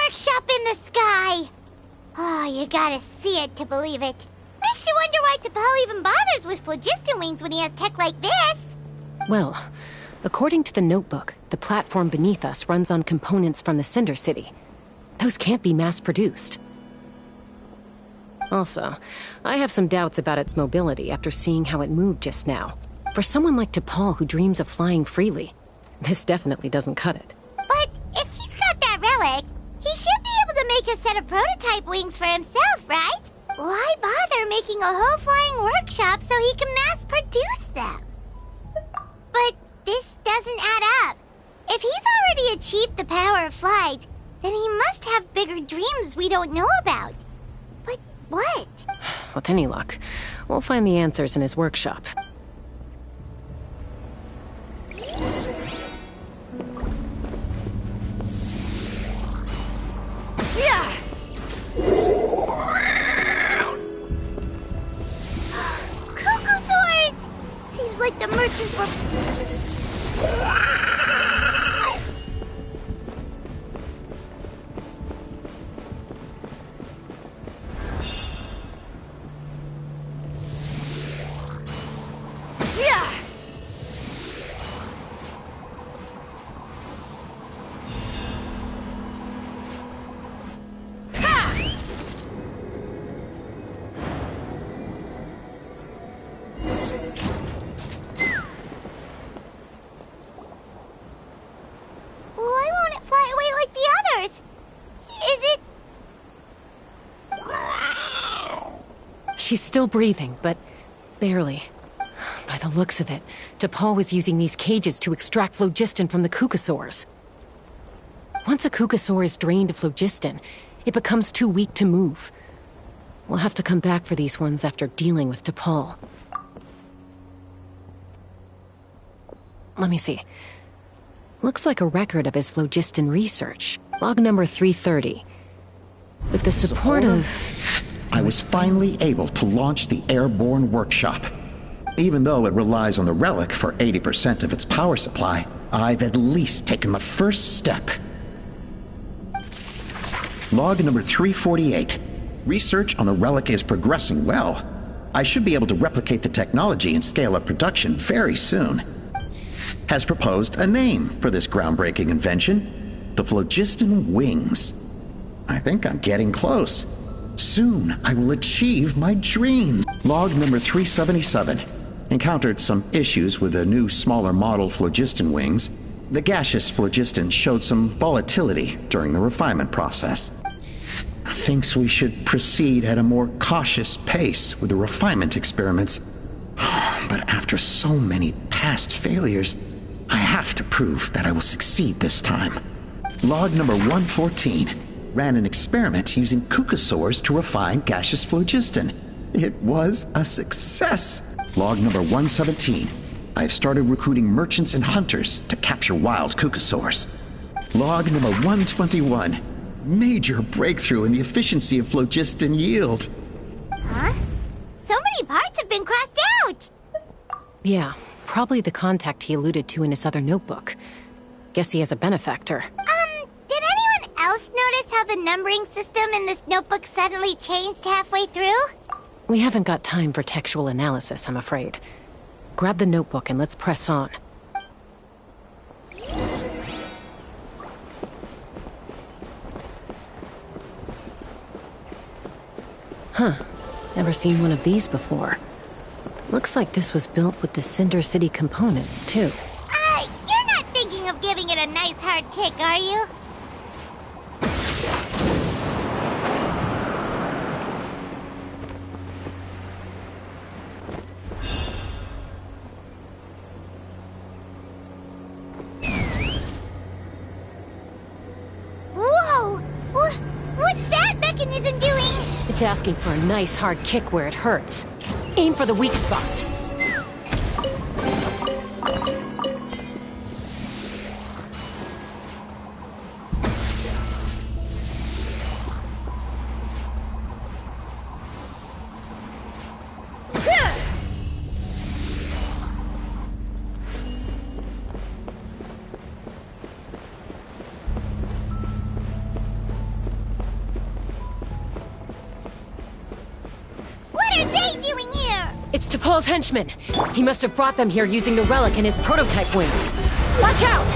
workshop in the sky! Oh, you gotta see it to believe it. Makes you wonder why T'Pol even bothers with phlogiston wings when he has tech like this. Well, according to the notebook, the platform beneath us runs on components from the Cinder City. Those can't be mass-produced. Also, I have some doubts about its mobility after seeing how it moved just now. For someone like T'Pol who dreams of flying freely, this definitely doesn't cut it. But if he's got that relic, he should be able to make a set of prototype wings for himself, right? Why bother making a whole flying workshop so he can mass-produce them? But this doesn't add up. If he's already achieved the power of flight, then he must have bigger dreams we don't know about. But what? With any luck, we'll find the answers in his workshop. Cuckoosaurs! Seems like the merchants were... She's still breathing, but barely. By the looks of it, T'Pol was using these cages to extract phlogiston from the cuckosaurs. Once a cuckosaur is drained of phlogiston, it becomes too weak to move. We'll have to come back for these ones after dealing with T'Pol. Let me see. Looks like a record of his phlogiston research. Log number 330. With the support of... I was finally able to launch the airborne workshop. Even though it relies on the relic for 80% of its power supply, I've at least taken my first step. Log number 348. Research on the relic is progressing well. I should be able to replicate the technology and scale up production very soon. Has proposed a name for this groundbreaking invention: the phlogiston wings. I think I'm getting close. Soon, I will achieve my dreams. Log number 377. Encountered some issues with the new, smaller model phlogiston wings. The gaseous phlogiston showed some volatility during the refinement process. Thinks we should proceed at a more cautious pace with the refinement experiments. But after so many past failures, I have to prove that I will succeed this time. Log number 114. Ran an experiment using cuckosaurs to refine gaseous phlogiston. It was a success. Log number 117. I have started recruiting merchants and hunters to capture wild cuckosaurs. Log number 121. Major breakthrough in the efficiency of phlogiston yield. Huh? So many parts have been crossed out! Yeah, probably the contact he alluded to in his other notebook. Guess he has a benefactor. Did anyone else notice how the numbering system in this notebook suddenly changed halfway through? We haven't got time for textual analysis, I'm afraid. Grab the notebook and let's press on. Huh. Never seen one of these before. Looks like this was built with the Cinder City components, too. You're not thinking of giving it a nice hard kick, are you? What's that mechanism doing? It's asking for a nice hard kick where it hurts. Aim for the weak spot. It's T'Pol's henchmen. He must have brought them here using the relic in his prototype wings. Watch out!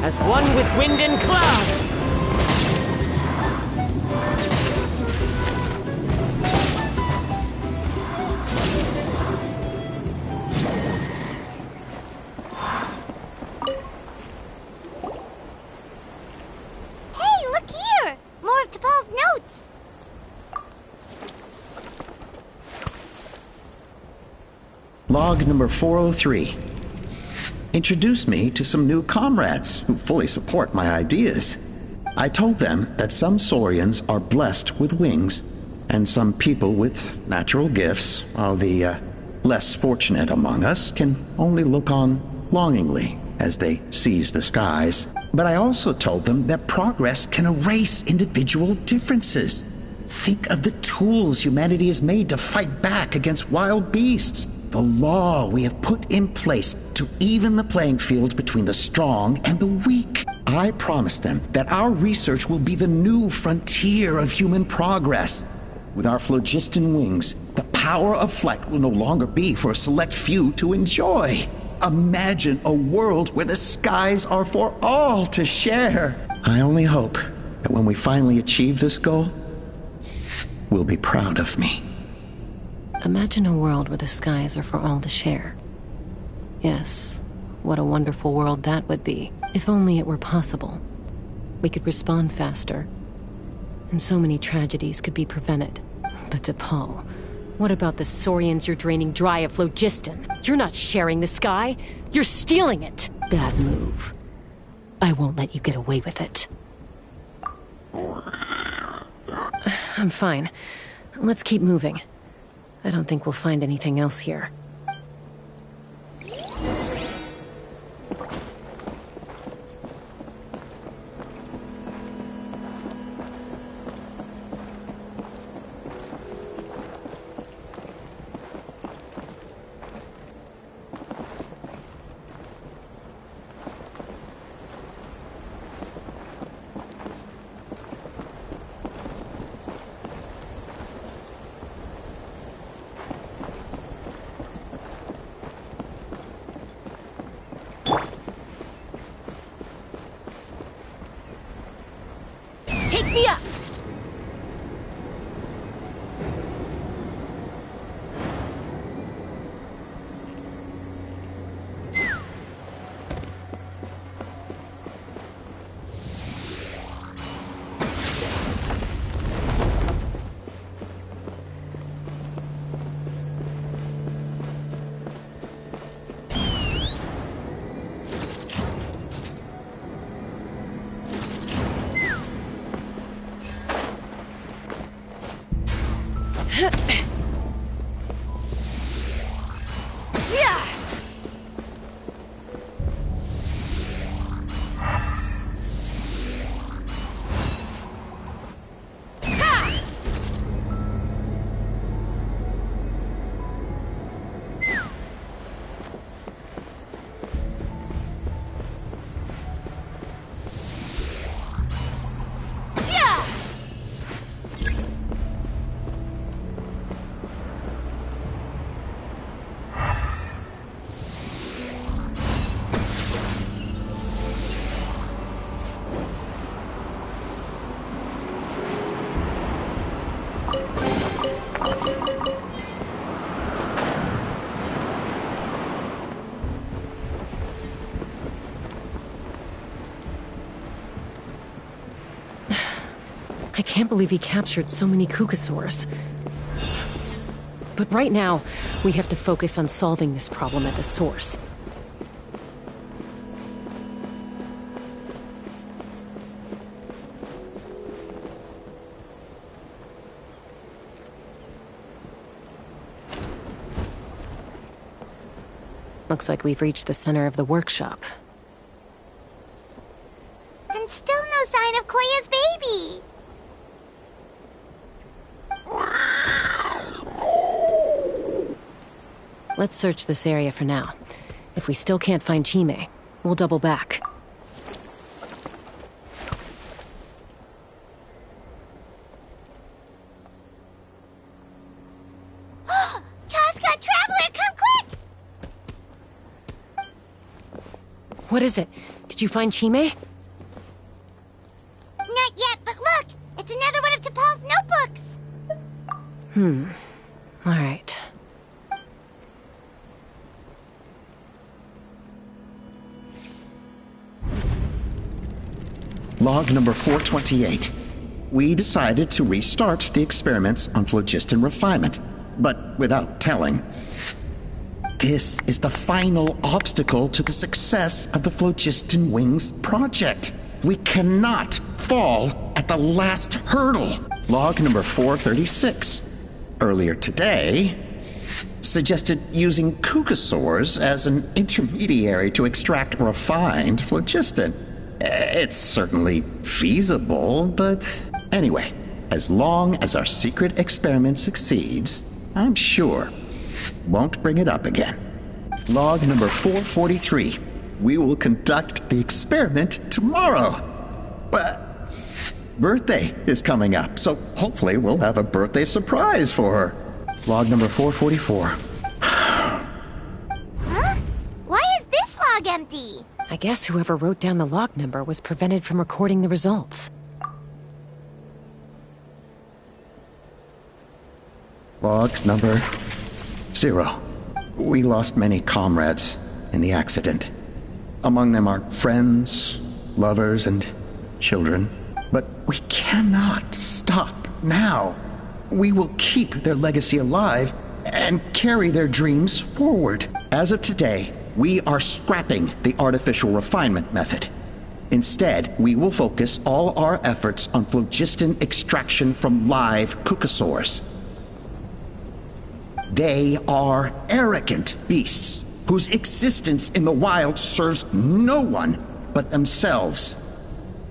As one with wind and cloud! Hey, look here! More of T'Pol's notes! Log number 403. Introduced me to some new comrades who fully support my ideas. I told them that some Saurians are blessed with wings, and some people with natural gifts, while the less fortunate among us can only look on longingly as they seize the skies. But I also told them that progress can erase individual differences. Think of the tools humanity has made to fight back against wild beasts. The law we have put in place to even the playing field between the strong and the weak. I promised them that our research will be the new frontier of human progress. With our phlogiston wings, the power of flight will no longer be for a select few to enjoy. Imagine a world where the skies are for all to share. I only hope that when we finally achieve this goal, we'll be proud of me. Imagine a world where the skies are for all to share. Yes, what a wonderful world that would be. If only it were possible. We could respond faster. And so many tragedies could be prevented. But T'Pol, what about the Saurians you're draining dry of phlogiston? You're not sharing the sky. You're stealing it. Bad move. I won't let you get away with it. I'm fine. Let's keep moving. I don't think we'll find anything else here. Take me up! I can't believe he captured so many Kukasaurs. But right now, we have to focus on solving this problem at the source. Looks like we've reached the center of the workshop. And still no sign of Koya's baby! Let's search this area for now. If If we still can't find Chime, we'll double back. Chaska, Traveler, come quick! What is it? Did you find Chime? Not yet, but look! It's another one of T'Pol's notebooks! All right. Log number 428. We decided to restart the experiments on phlogiston refinement, but without telling. This is the final obstacle to the success of the Phlogiston Wings project. We cannot fall at the last hurdle. Log number 436. Earlier today, suggested using cucosaurs as an intermediary to extract refined phlogiston. It's certainly feasible, but anyway, as long as our secret experiment succeeds, I'm sure won't bring it up again. Log number 443. We will conduct the experiment tomorrow. But birthday is coming up, so hopefully we'll have a birthday surprise for her. Log number 444. Huh? Why is this log empty? I guess whoever wrote down the log number was prevented from recording the results. Log number 0. We lost many comrades in the accident. Among them are friends, lovers, and children. But we cannot stop now. We will keep their legacy alive and carry their dreams forward. As of today, we are scrapping the artificial refinement method. Instead, we will focus all our efforts on phlogiston extraction from live cucosaurs. They are arrogant beasts whose existence in the wild serves no one but themselves.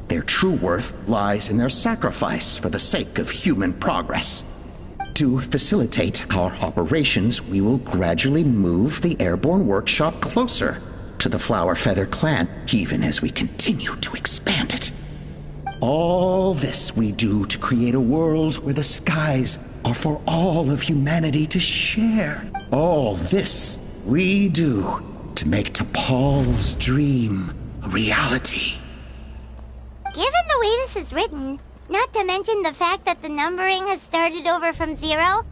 Their true worth lies in their sacrifice for the sake of human progress. To facilitate our operations, we will gradually move the airborne workshop closer to the Flower Feather clan, even as we continue to expand it. All this we do to create a world where the skies are for all of humanity to share. All this we do to make T'Pol's dream a reality. Given the way this is written, not to mention the fact that the numbering has started over from 0,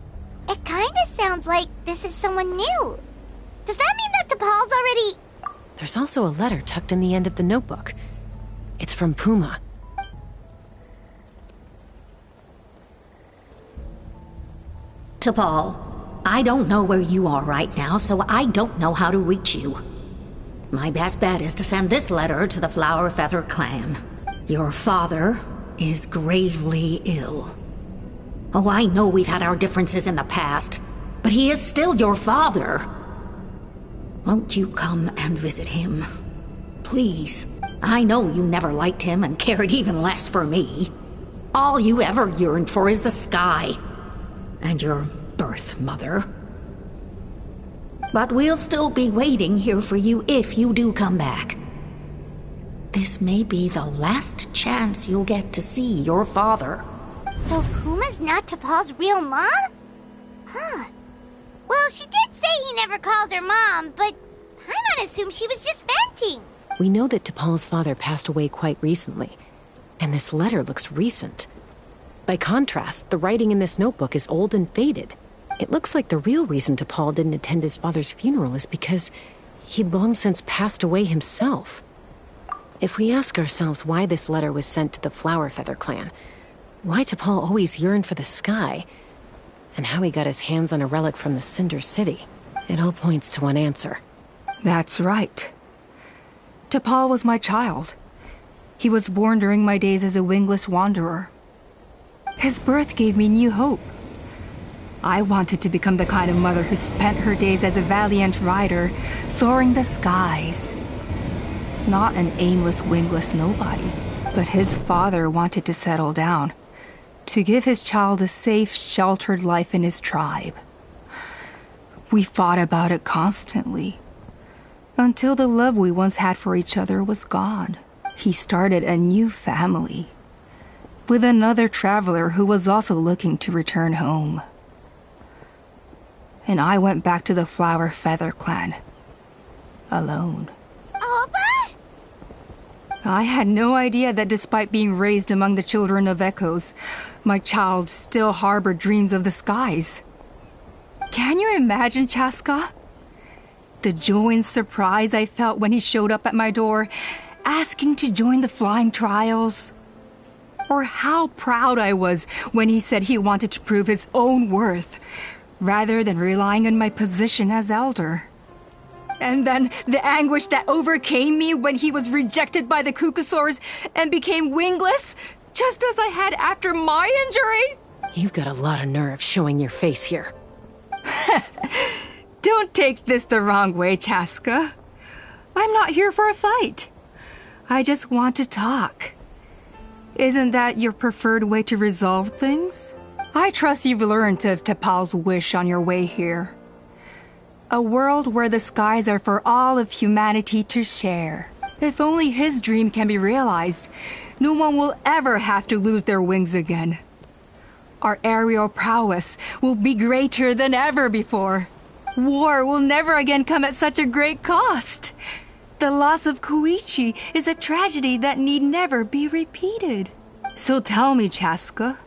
it kinda sounds like this is someone new. Does that mean that T'Pol's already... There's also a letter tucked in the end of the notebook. It's from Puma. T'Pol, I don't know where you are right now, so I don't know how to reach you. My best bet is to send this letter to the Flower Feather clan. Your father is gravely ill. Oh, I know we've had our differences in the past, but he is still your father. Won't you come and visit him? Please. I know you never liked him and cared even less for me. All you ever yearned for is the sky. And your birth mother. But we'll still be waiting here for you if you do come back. This may be the last chance you'll get to see your father. So Puma's not T'Pol's real mom? Huh. Well, she did say he never called her mom, but I'm gonna assume she was just venting. We know that T'Pol's father passed away quite recently, and this letter looks recent. By contrast, the writing in this notebook is old and faded. It looks like the real reason T'Pol didn't attend his father's funeral is because he'd long since passed away himself. If we ask ourselves why this letter was sent to the Flower Feather clan, why T'Pol always yearned for the sky, and how he got his hands on a relic from the Cinder City, it all points to one answer. That's right. T'Pol was my child. He was born during my days as a wingless wanderer. His birth gave me new hope. I wanted to become the kind of mother who spent her days as a valiant rider, soaring the skies. Not an aimless, wingless nobody. But his father wanted to settle down, to give his child a safe, sheltered life in his tribe. We fought about it constantly, Until the love we once had for each other was gone, he started a new family with another traveler who was also looking to return home. And I went back to the Flower Feather clan, alone. Opa? I had no idea that despite being raised among the children of echoes, my child still harbored dreams of the skies. Can you imagine, Chaska? The joy and surprise I felt when he showed up at my door, asking to join the flying trials. Or how proud I was when he said he wanted to prove his own worth, rather than relying on my position as elder. And then the anguish that overcame me when he was rejected by the Kukasaurs and became wingless, just as I had after my injury. You've got a lot of nerve showing your face here. Don't take this the wrong way, Chaska. I'm not here for a fight. I just want to talk. Isn't that your preferred way to resolve things? I trust you've learned of T'Pol's wish on your way here. A world where the skies are for all of humanity to share. If only his dream can be realized, no one will ever have to lose their wings again. Our aerial prowess will be greater than ever before. War will never again come at such a great cost. The loss of Koichi is a tragedy that need never be repeated. So tell me, Chaska,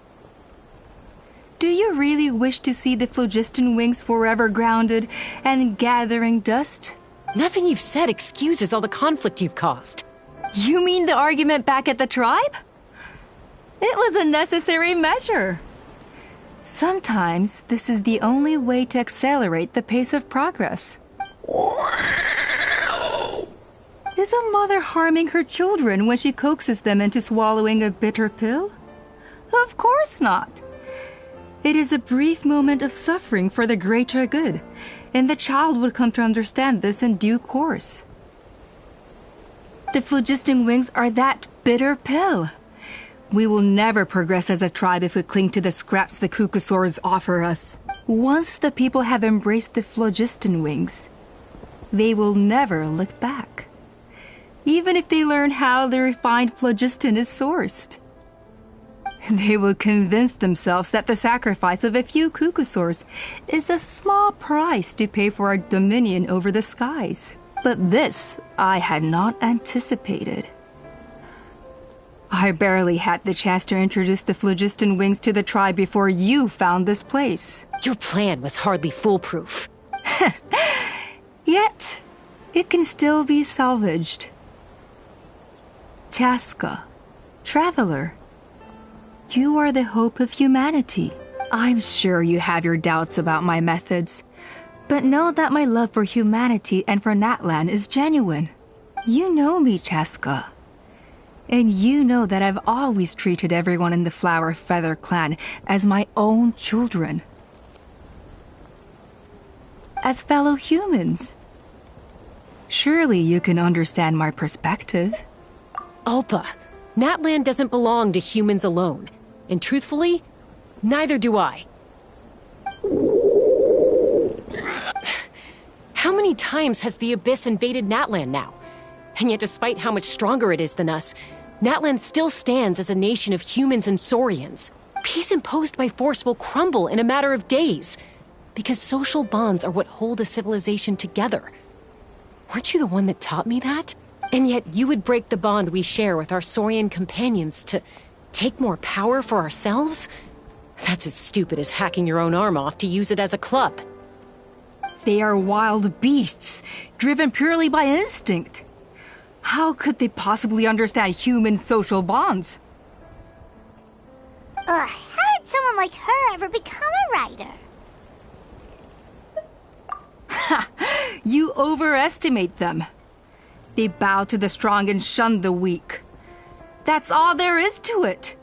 do you really wish to see the phlogiston wings forever grounded and gathering dust? Nothing you've said excuses all the conflict you've caused. You mean the argument back at the tribe? It was a necessary measure. Sometimes this is the only way to accelerate the pace of progress. Is a mother harming her children when she coaxes them into swallowing a bitter pill? Of course not. It is a brief moment of suffering for the greater good, and the child would come to understand this in due course. The phlogiston wings are that bitter pill. We will never progress as a tribe if we cling to the scraps the Kukasaurs offer us. Once the people have embraced the phlogiston wings, they will never look back. Even if they learn how the refined phlogiston is sourced. They will convince themselves that the sacrifice of a few Kukasaurs is a small price to pay for our dominion over the skies. But this I had not anticipated. I barely had the chance to introduce the phlogiston wings to the tribe before you found this place. Your plan was hardly foolproof. Yet, it can still be salvaged. Chaska, traveler, you are the hope of humanity. I'm sure you have your doubts about my methods, but know that my love for humanity and for NATLAN is genuine. You know me, Chaska. And you know that I've always treated everyone in the Flower Feather clan as my own children. As fellow humans. Surely you can understand my perspective. Alpa, NATLAN doesn't belong to humans alone. And truthfully, neither do I. How many times has the Abyss invaded NATLAN now? And yet despite how much stronger it is than us, NATLAN still stands as a nation of humans and saurians. Peace imposed by force will crumble in a matter of days, because social bonds are what hold a civilization together. Weren't you the one that taught me that? And yet you would break the bond we share with our saurian companions to take more power for ourselves? That's as stupid as hacking your own arm off to use it as a club. They are wild beasts, driven purely by instinct. How could they possibly understand human social bonds? How did someone like her ever become a writer? You overestimate them. They bow to the strong and shun the weak. That's all there is to it.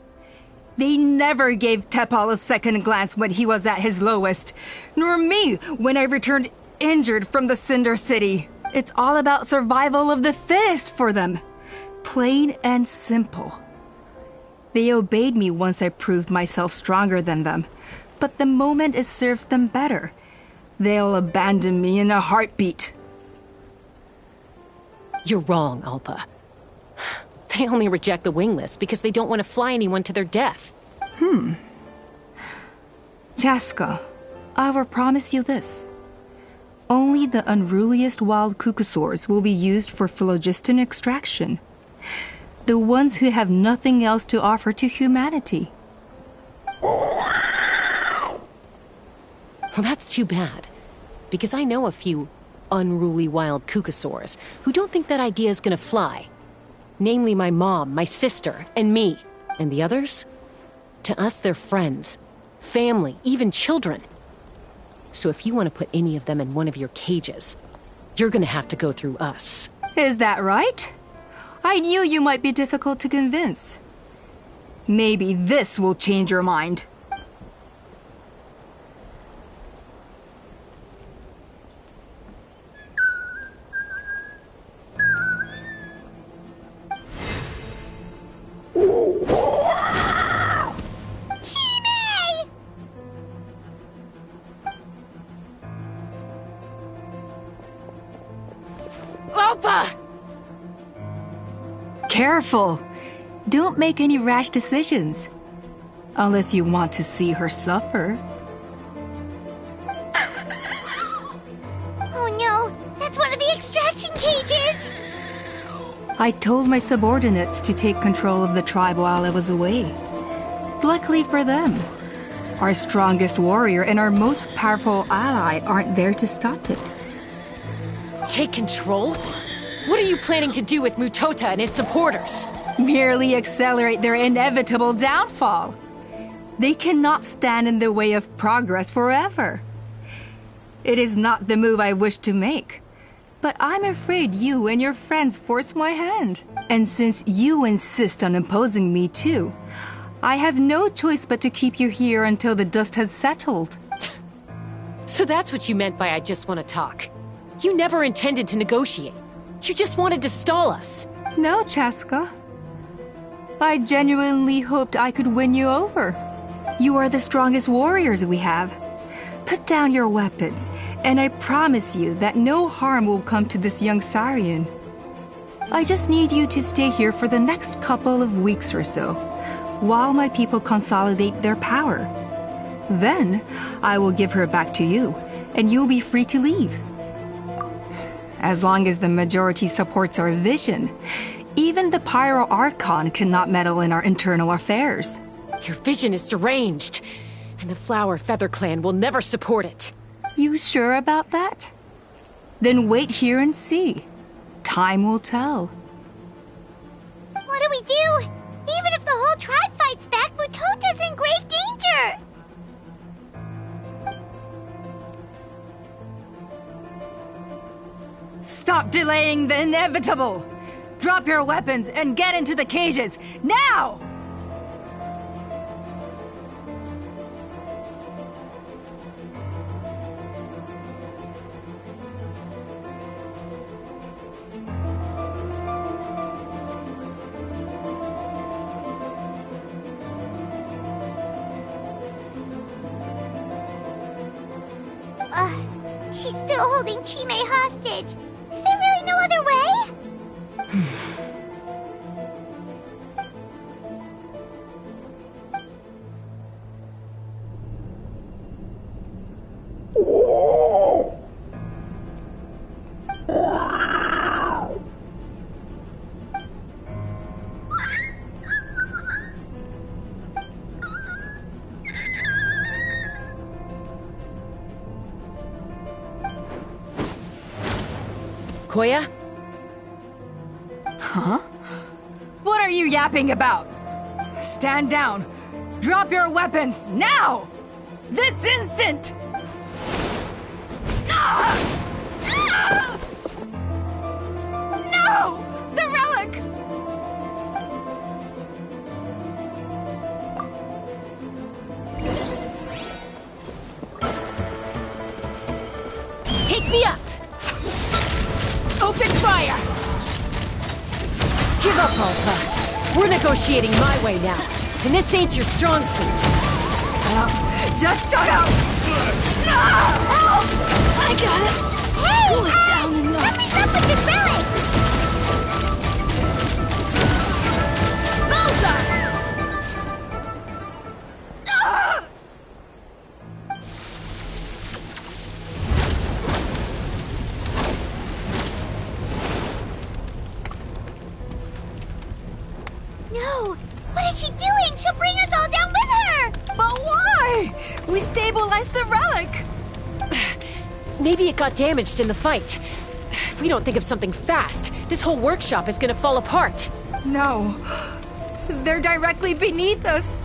They never gave T'Pol a second glance when he was at his lowest, nor me when I returned injured from the Cinder City. It's all about survival of the fittest for them. Plain and simple. They obeyed me once I proved myself stronger than them, but the moment it serves them better, they'll abandon me in a heartbeat. You're wrong, Alpa. They only reject the wingless because they don't want to fly anyone to their death. Chaska, I will promise you this. Only the unruliest wild cucosaurs will be used for phlogiston extraction. The ones who have nothing else to offer to humanity. Well, that's too bad. Because I know a few unruly wild cucosaurs who don't think that idea is gonna fly. Namely my mom, my sister, and me. And the others? To us, they're friends, family, even children. So if you want to put any of them in one of your cages, you're gonna have to go through us. Is that right? I knew you might be difficult to convince. Maybe this will change your mind. Alpa! Careful! Don't make any rash decisions. Unless you want to see her suffer. Oh no, that's one of the extraction cages! I told my subordinates to take control of the tribe while I was away. Luckily for them, our strongest warrior and our most powerful ally aren't there to stop it. Take control? What are you planning to do with Mutota and his supporters? Merely accelerate their inevitable downfall. They cannot stand in the way of progress forever. It is not the move I wish to make, but I'm afraid you and your friends force my hand. And since you insist on imposing me too, I have no choice but to keep you here until the dust has settled. So that's what you meant by I just want to talk. You never intended to negotiate. You just wanted to stall us. No, Chaska. I genuinely hoped I could win you over. You are the strongest warriors we have. Put down your weapons, and I promise you that no harm will come to this young Saurian. I just need you to stay here for the next couple of weeks or so, while my people consolidate their power. Then, I will give her back to you, and you'll be free to leave. As long as the majority supports our vision, even the Pyro Archon cannot meddle in our internal affairs. Your vision is deranged, and the Flower Feather Clan will never support it. You sure about that? Then wait here and see. Time will tell. What do we do? Even if the whole tribe fights back, Mutota's in grave danger! Stop delaying the inevitable! Drop your weapons and get into the cages, now! She's still holding Chime hostage. Is there really no other way? Koya? Huh? What are you yapping about? Stand down. Drop your weapons, now! This instant! No! The relic! Take me up! Open fire! Give up, Alpa. We're negotiating my way now, and this ain't your strong suit. Just shut up! No! I got it! Hey, Cool it down a notch. something's up with this relic! stabilize the relic! Maybe it got damaged in the fight. If we don't think of something fast, this whole workshop is gonna fall apart. No. They're directly beneath us.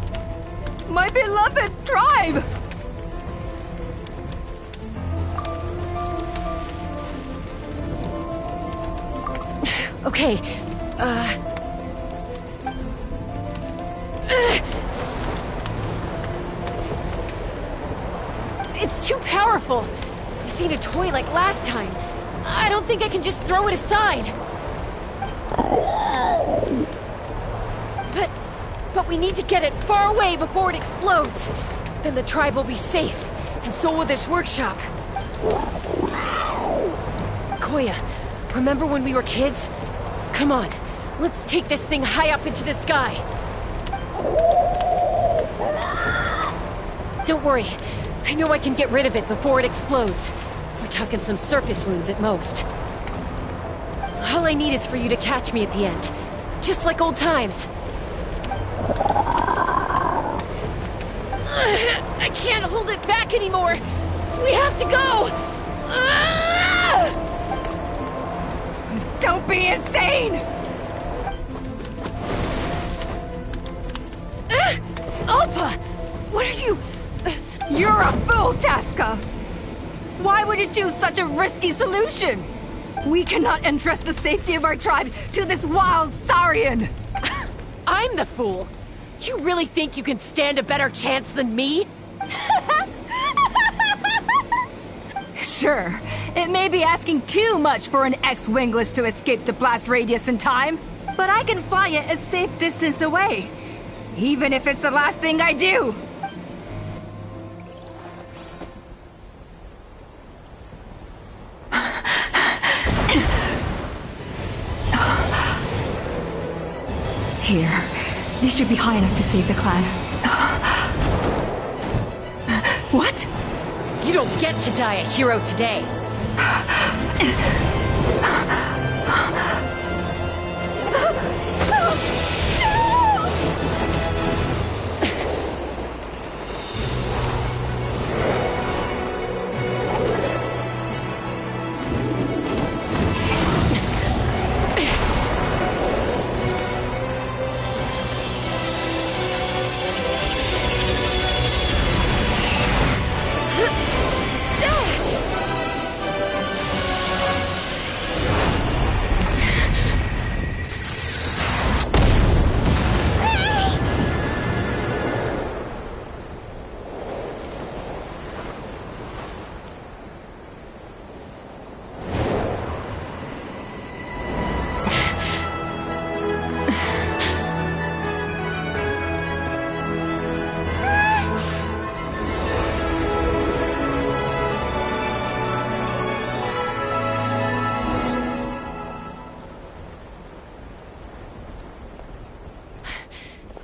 My beloved tribe! Okay, It's too powerful. This ain't a toy like last time. I don't think I can just throw it aside. But we need to get it far away before it explodes. Then the tribe will be safe, and so will this workshop. Koya, remember when we were kids? Come on, let's take this thing high up into the sky. Don't worry, I know I can get rid of it before it explodes. We're talking some surface wounds at most. All I need is for you to catch me at the end, just like old times. I can't hold it back anymore. We have to go. Don't be insane! Alpa! What are you... You're a fool, Chaska! Why would you choose such a risky solution? We cannot entrust the safety of our tribe to this wild Saurian! I'm the fool. You really think you can stand a better chance than me? Sure, it may be asking too much for an ex-wingless to escape the blast radius in time, but I can fly it a safe distance away, even if it's the last thing I do. Here, these should be high enough to save the clan. What? You don't get to die a hero today.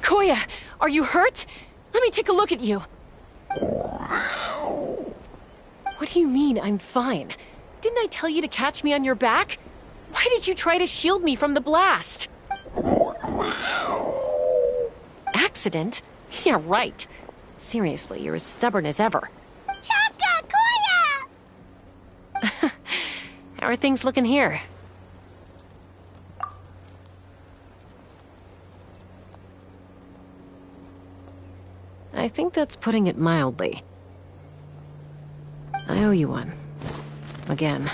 Koya, are you hurt? Let me take a look at you. What do you mean, I'm fine? Didn't I tell you to catch me on your back? Why did you try to shield me from the blast? Accident? Yeah, right. Seriously, you're as stubborn as ever. Chaska, Koya! How are things looking here? I think that's putting it mildly. I owe you one. Again.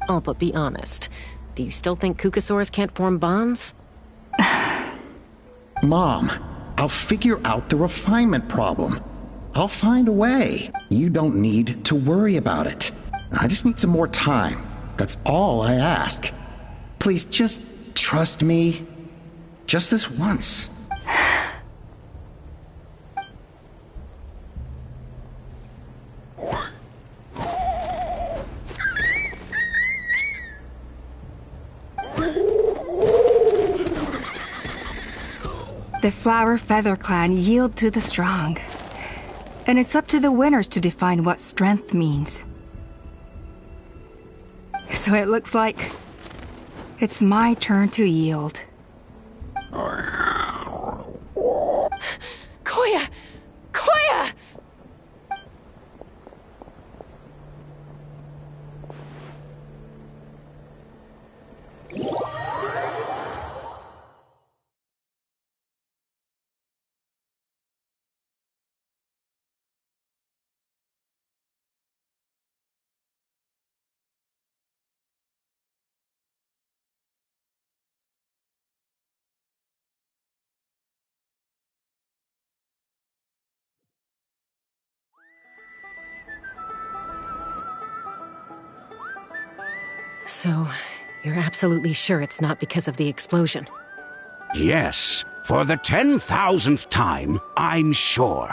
Oh, but be honest. Do you still think Kukasaurs can't form bonds? Mom, I'll figure out the refinement problem. I'll find a way. You don't need to worry about it. I just need some more time. That's all I ask. Please just trust me. Just this once. The Flower Feather Clan yield to the strong. And it's up to the winners to define what strength means. So it looks like it's my turn to yield. Koya! Koya! So, you're absolutely sure it's not because of the explosion? Yes, for the 10,000th time, I'm sure.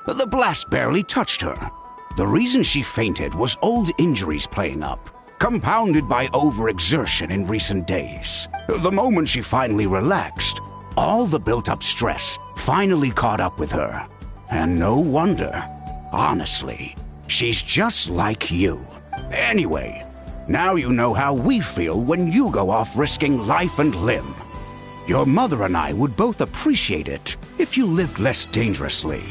The blast barely touched her. The reason she fainted was old injuries playing up, compounded by overexertion in recent days. The moment she finally relaxed, all the built-up stress finally caught up with her. And no wonder. Honestly, she's just like you. Anyway, now you know how we feel when you go off risking life and limb. Your mother and I would both appreciate it if you lived less dangerously.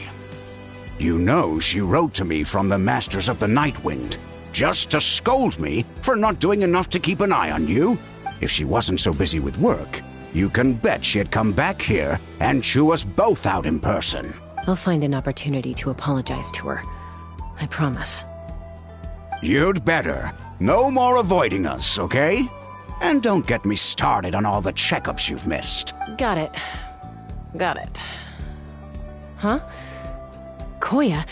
You know she wrote to me from the Masters of the Nightwind, just to scold me for not doing enough to keep an eye on you. If she wasn't so busy with work, you can bet she'd come back here and chew us both out in person. I'll find an opportunity to apologize to her. I promise. You'd better. No more avoiding us, okay? And don't get me started on all the checkups you've missed. Got it. Got it. Huh? Koya?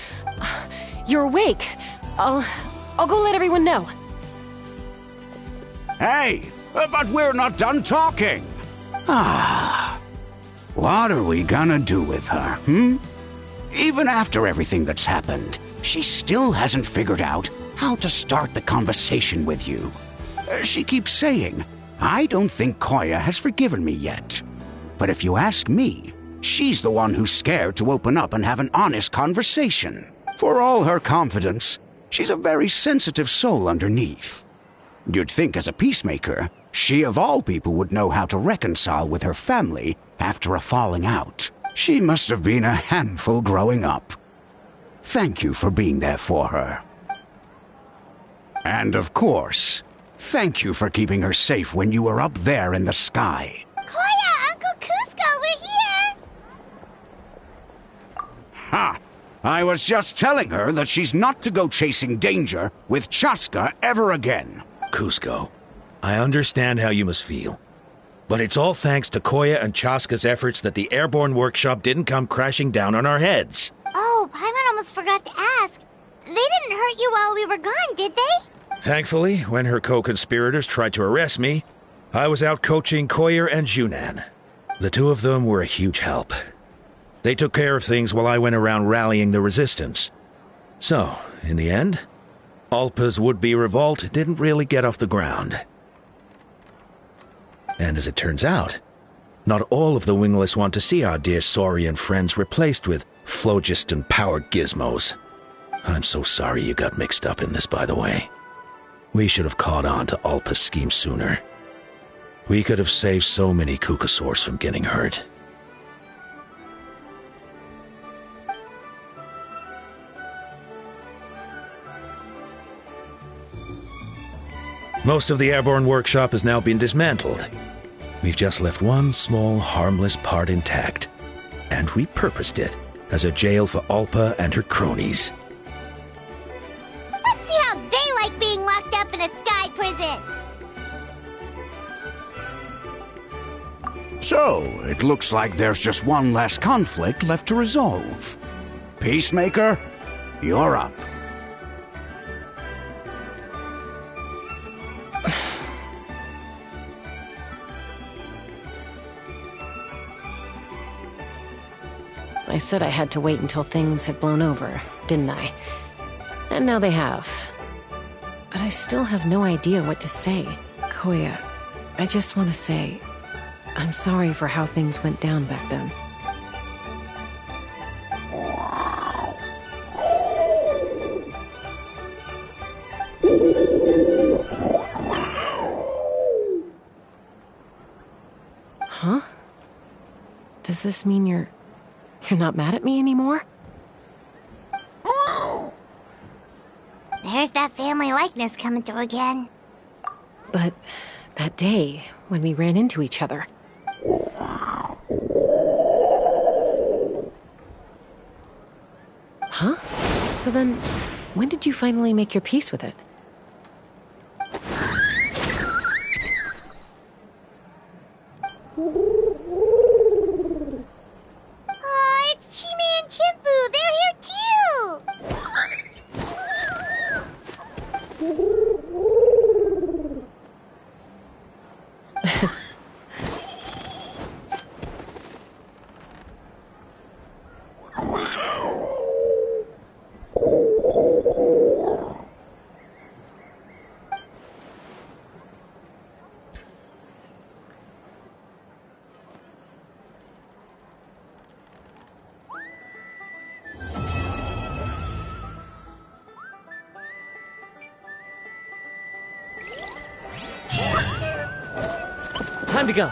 You're awake. I'll go let everyone know. Hey, but we're not done talking. What are we gonna do with her, Even after everything that's happened, she still hasn't figured out how to start the conversation with you. She keeps saying, I don't think Koya has forgiven me yet. But if you ask me, she's the one who's scared to open up and have an honest conversation. For all her confidence, she's a very sensitive soul underneath. You'd think as a peacemaker, she of all people would know how to reconcile with her family after a falling out. She must have been a handful growing up. Thank you for being there for her. And of course, thank you for keeping her safe when you were up there in the sky. Koya, Uncle Cusco, we're here! Ha! I was just telling her that she's not to go chasing danger with Chaska ever again. Cusco, I understand how you must feel. But it's all thanks to Koya and Chaska's efforts that the airborne workshop didn't come crashing down on our heads. Oh, Paimon almost forgot to ask. They didn't hurt you while we were gone, did they? Thankfully, when her co-conspirators tried to arrest me, I was out coaching Koya and Junan. The two of them were a huge help. They took care of things while I went around rallying the resistance. So, in the end, Alpa's would-be revolt didn't really get off the ground. And as it turns out, not all of the wingless want to see our dear Saurian friends replaced with phlogiston-powered gizmos. I'm so sorry you got mixed up in this, by the way. We should have caught on to Alpa's scheme sooner. We could have saved so many Kukasaurs from getting hurt. Most of the airborne workshop has now been dismantled. We've just left one small, harmless part intact, and repurposed it as a jail for Alpa and her cronies. Let's see how they like being locked up in a sky prison! So, it looks like there's just one last conflict left to resolve. Peacemaker, you're up. I said I had to wait until things had blown over, didn't I? And now they have. But I still have no idea what to say. Koya, I just want to say, I'm sorry for how things went down back then. Huh? Does this mean you're not mad at me anymore? There's that family likeness coming through again. But that day, when we ran into each other... Huh? So then, when did you finally make your peace with it? Oh, it's Chime and Chimpu! They're here too! Time to go.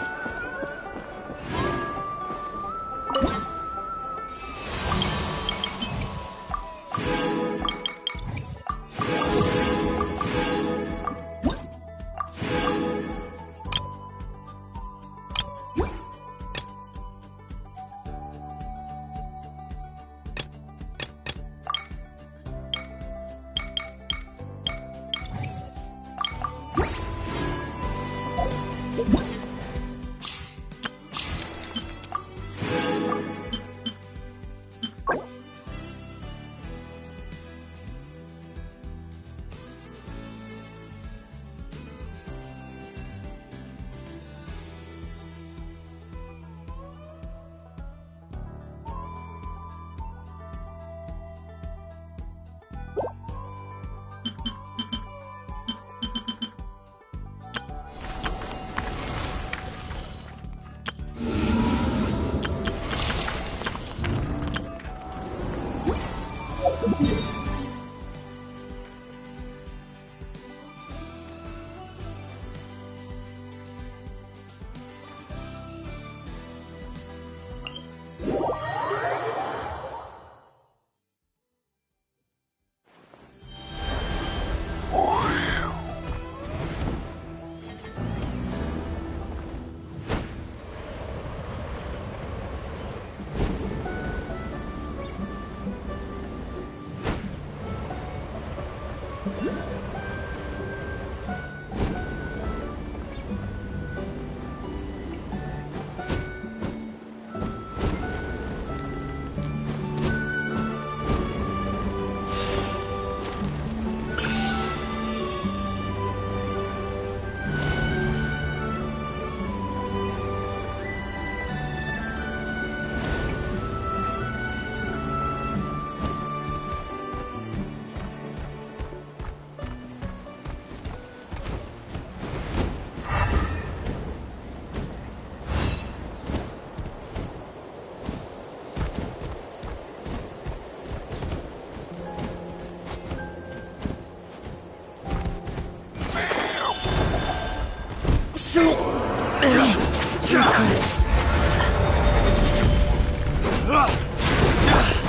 Regrets.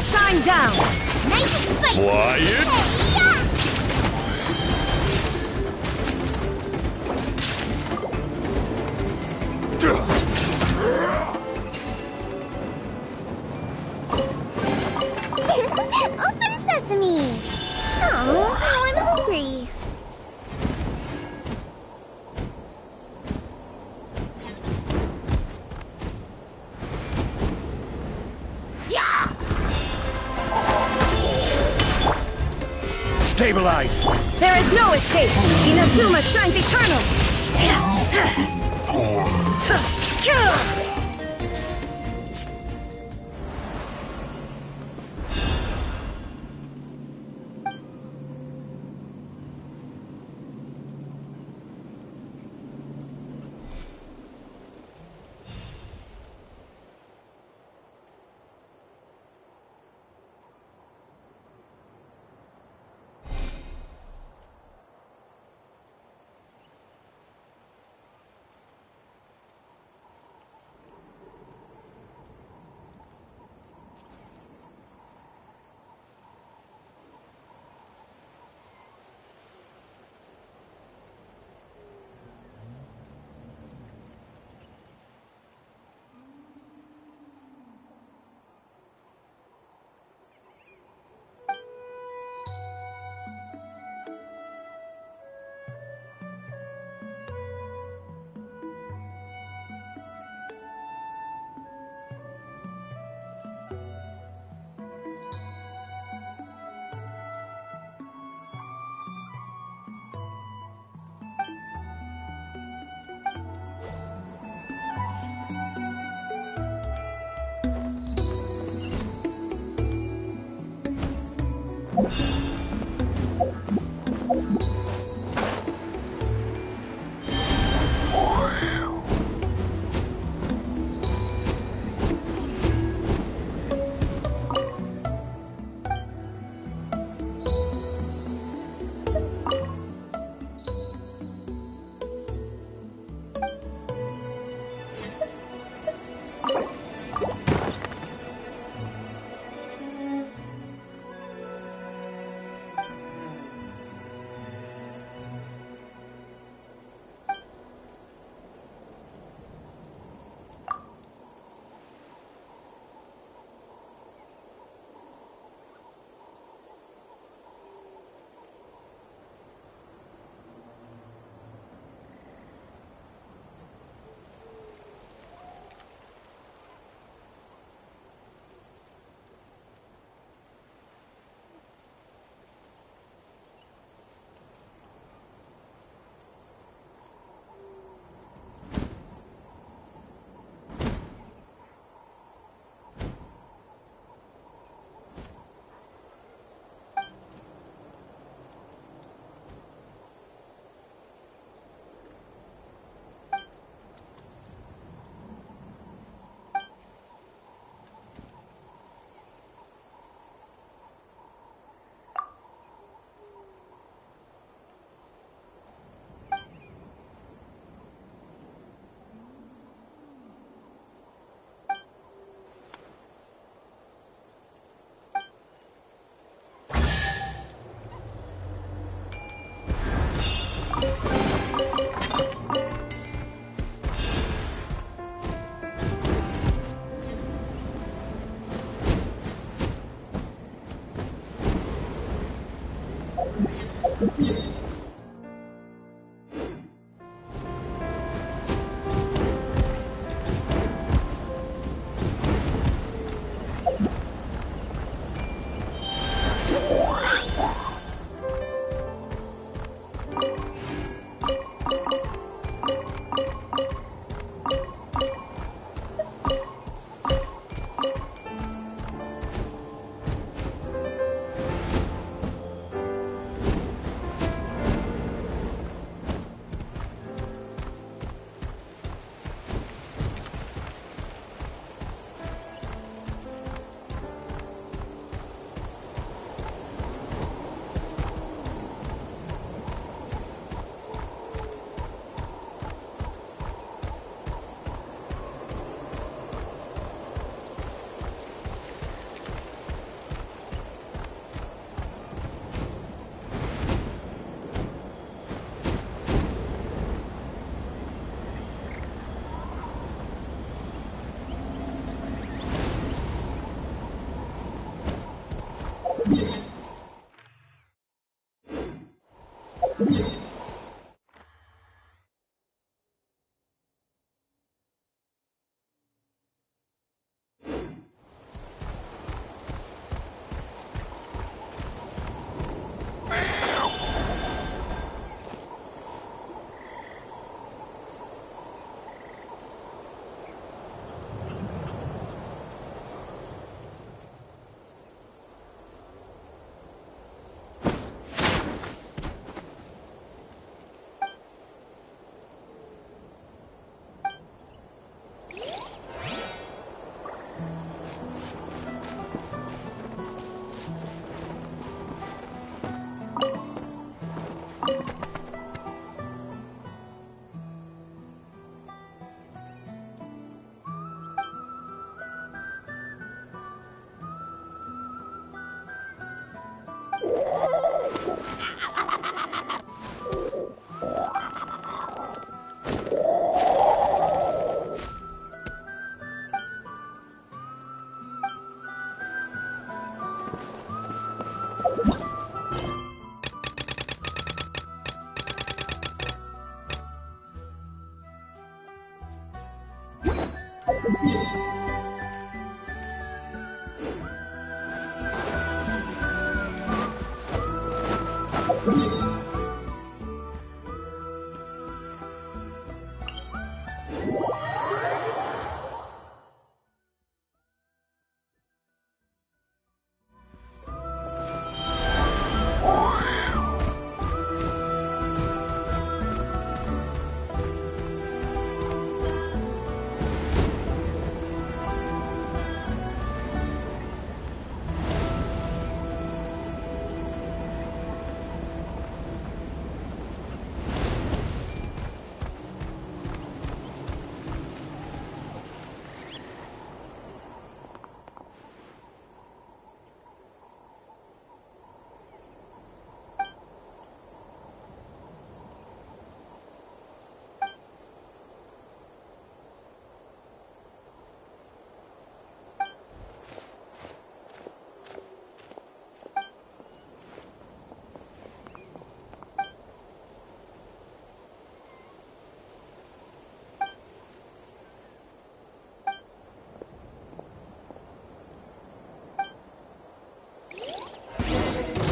Shine down! Nice and spicy! Quiet! Open sesame! Oh, now I'm hungry. Stabilize! There is no escape! Inazuma shines eternal!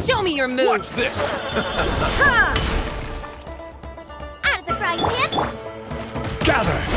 Show me your move! Watch this! Out of the frying pan! Gather!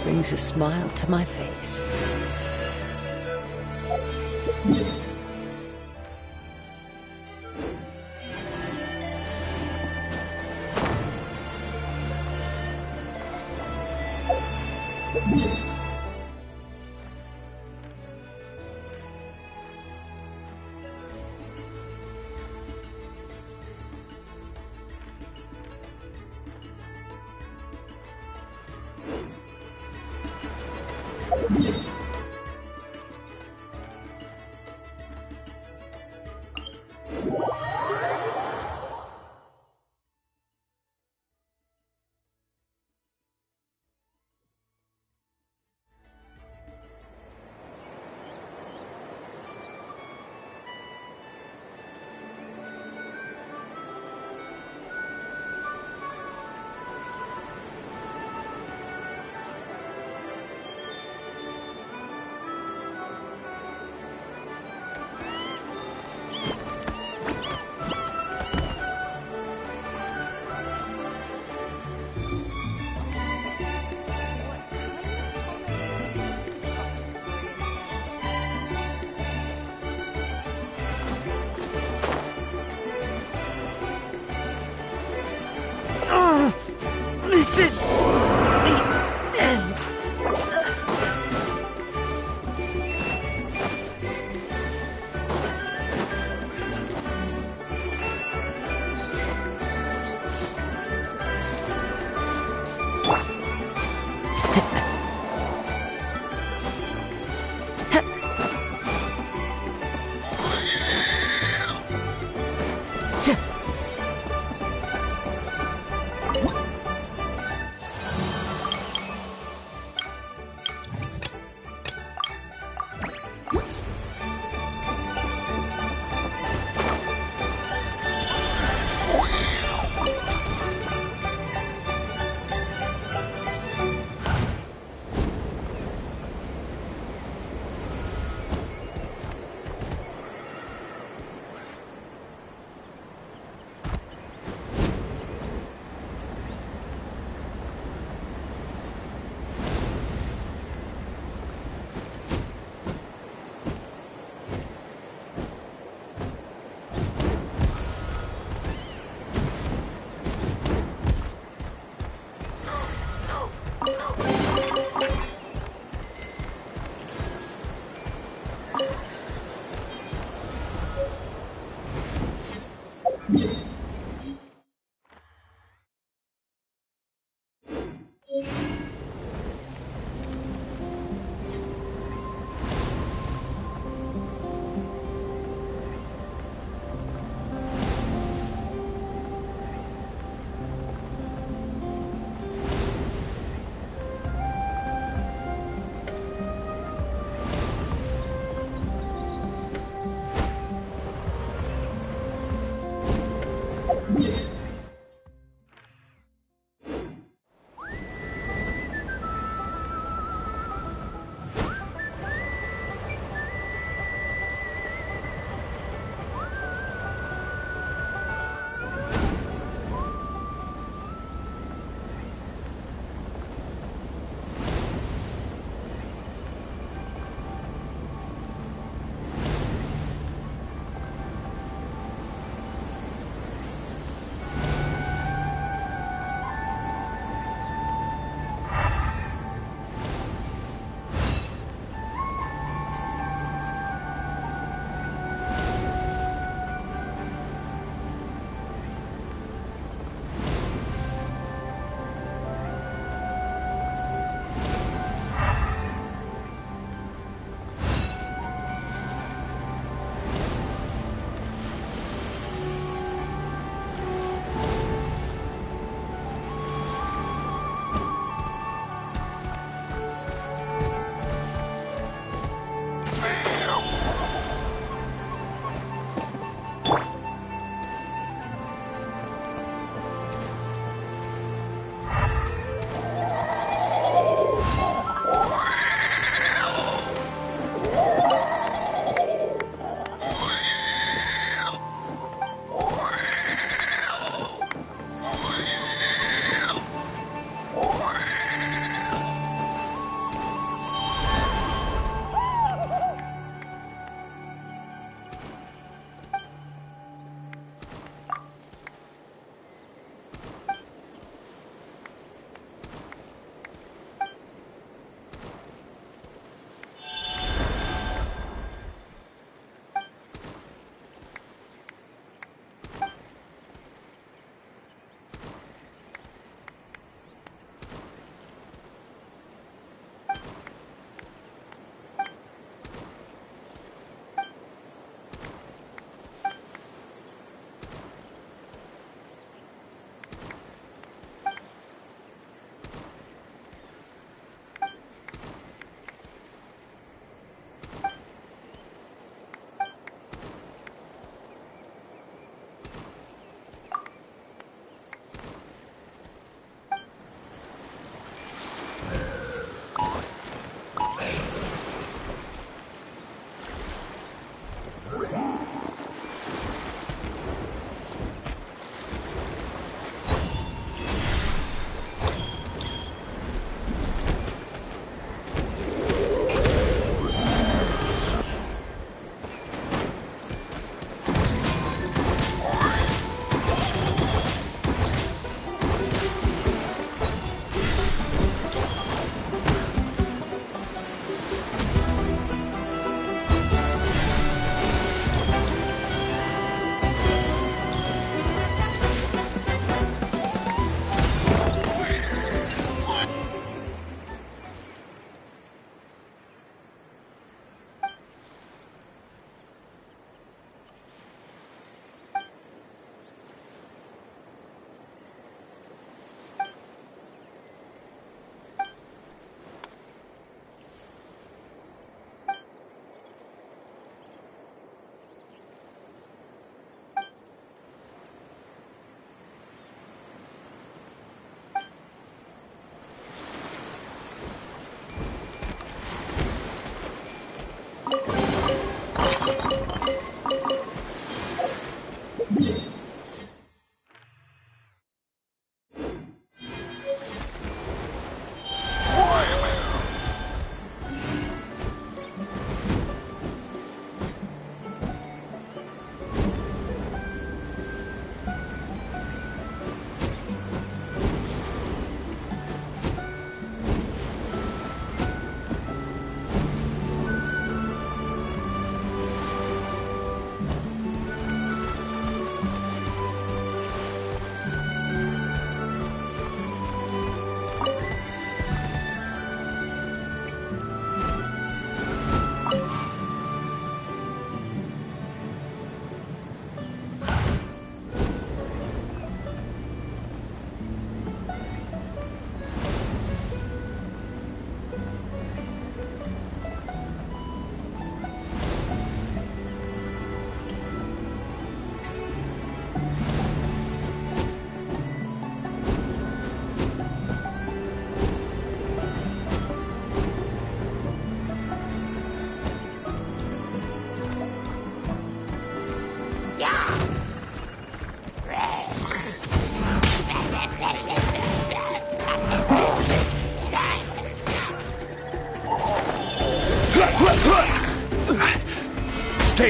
Brings a smile to my face. This is the end.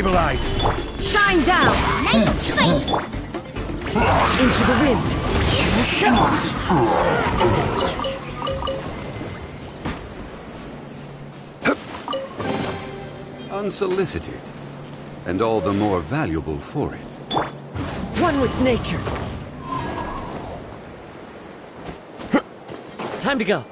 Stabilize! Shine down! Nice and spicy! Into the wind! Unsolicited, and all the more valuable for it. One with nature! Time to go!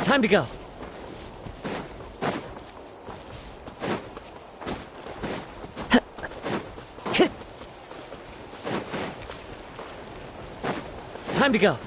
Time to go. Time to go.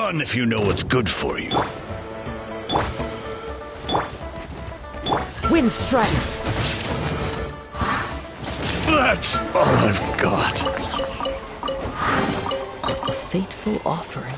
on if you know what's good for you. Wind Strider! That's all I've got. A fateful offering.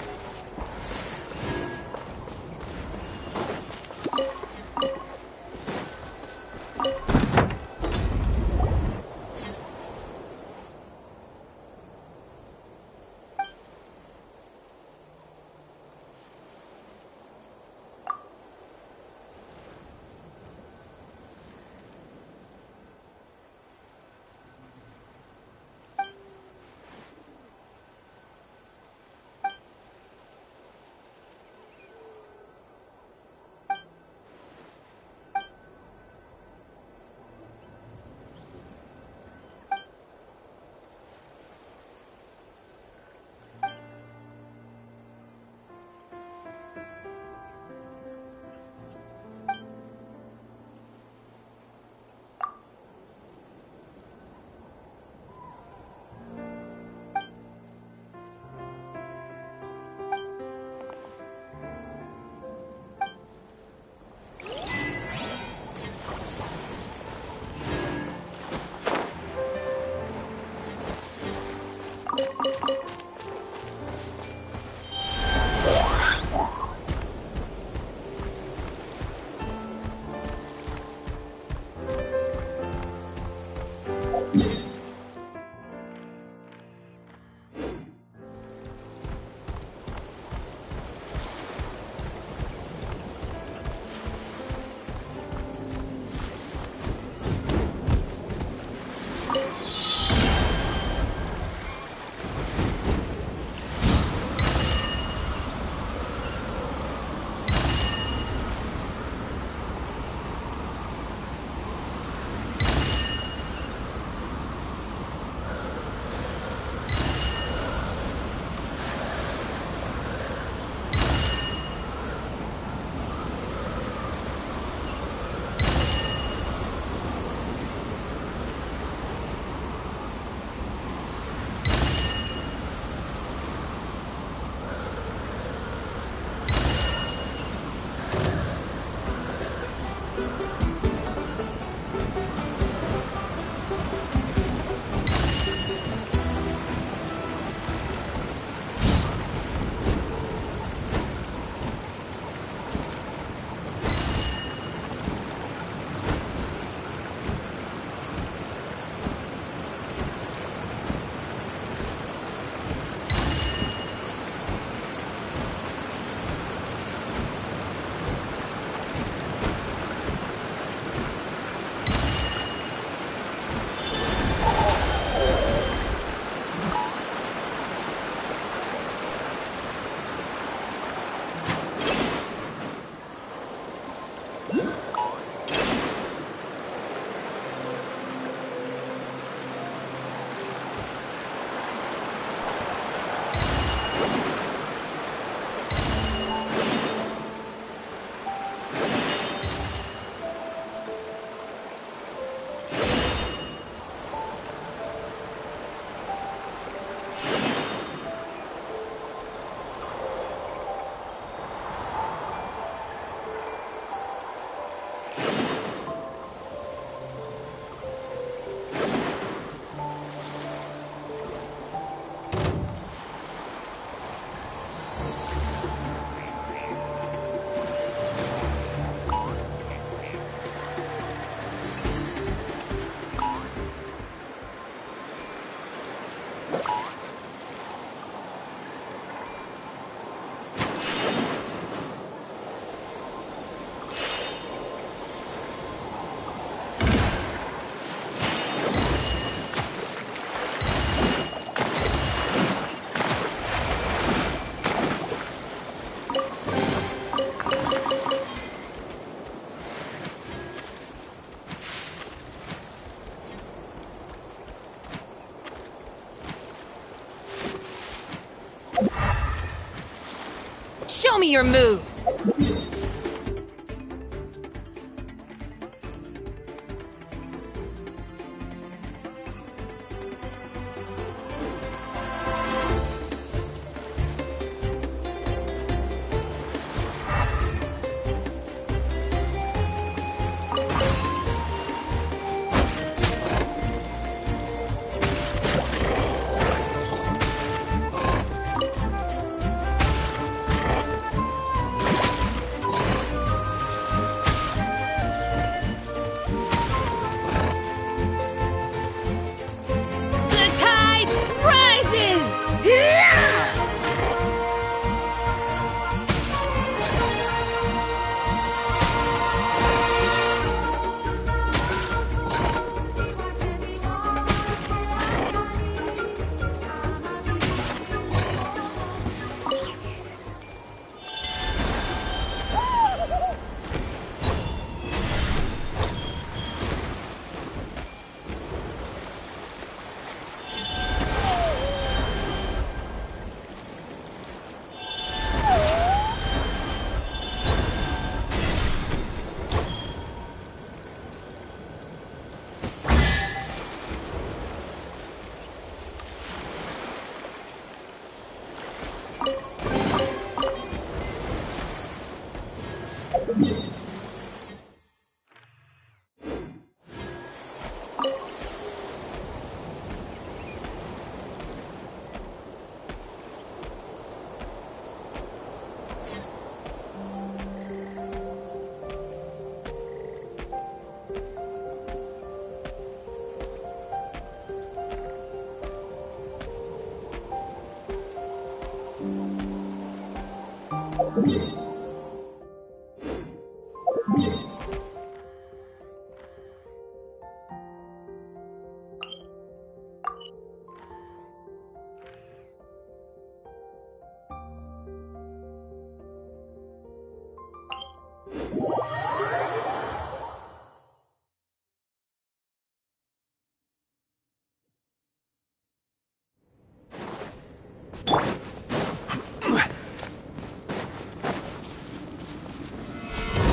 Show me your moves!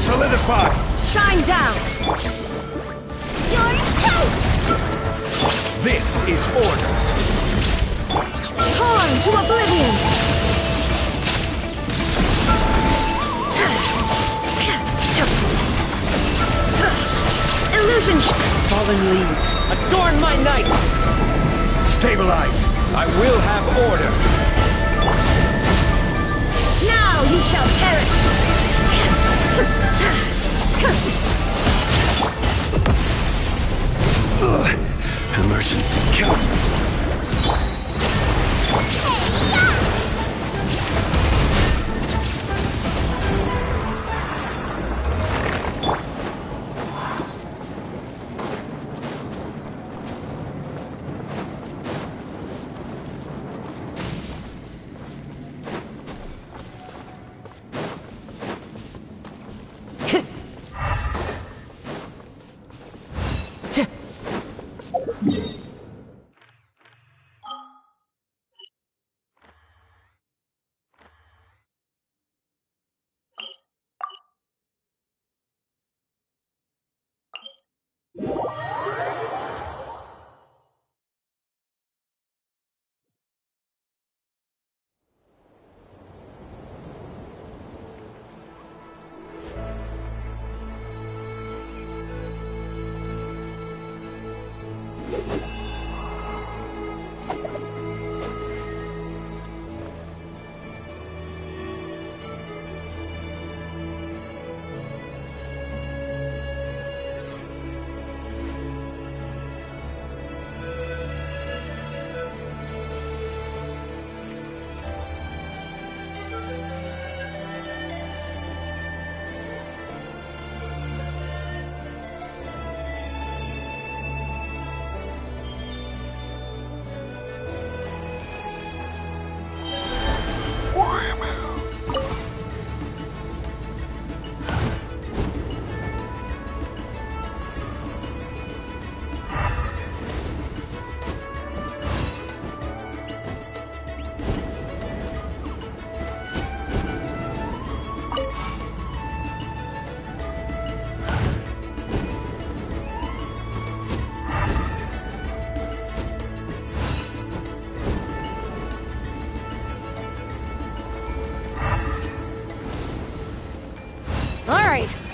Solidify! Shine down! Your taste! This is order! Torn to oblivion! Illusion! Fallen leaves, adorn my night! Stabilize! I will have order! Now you shall perish! Emergency kill.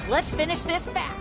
Let's finish this fast.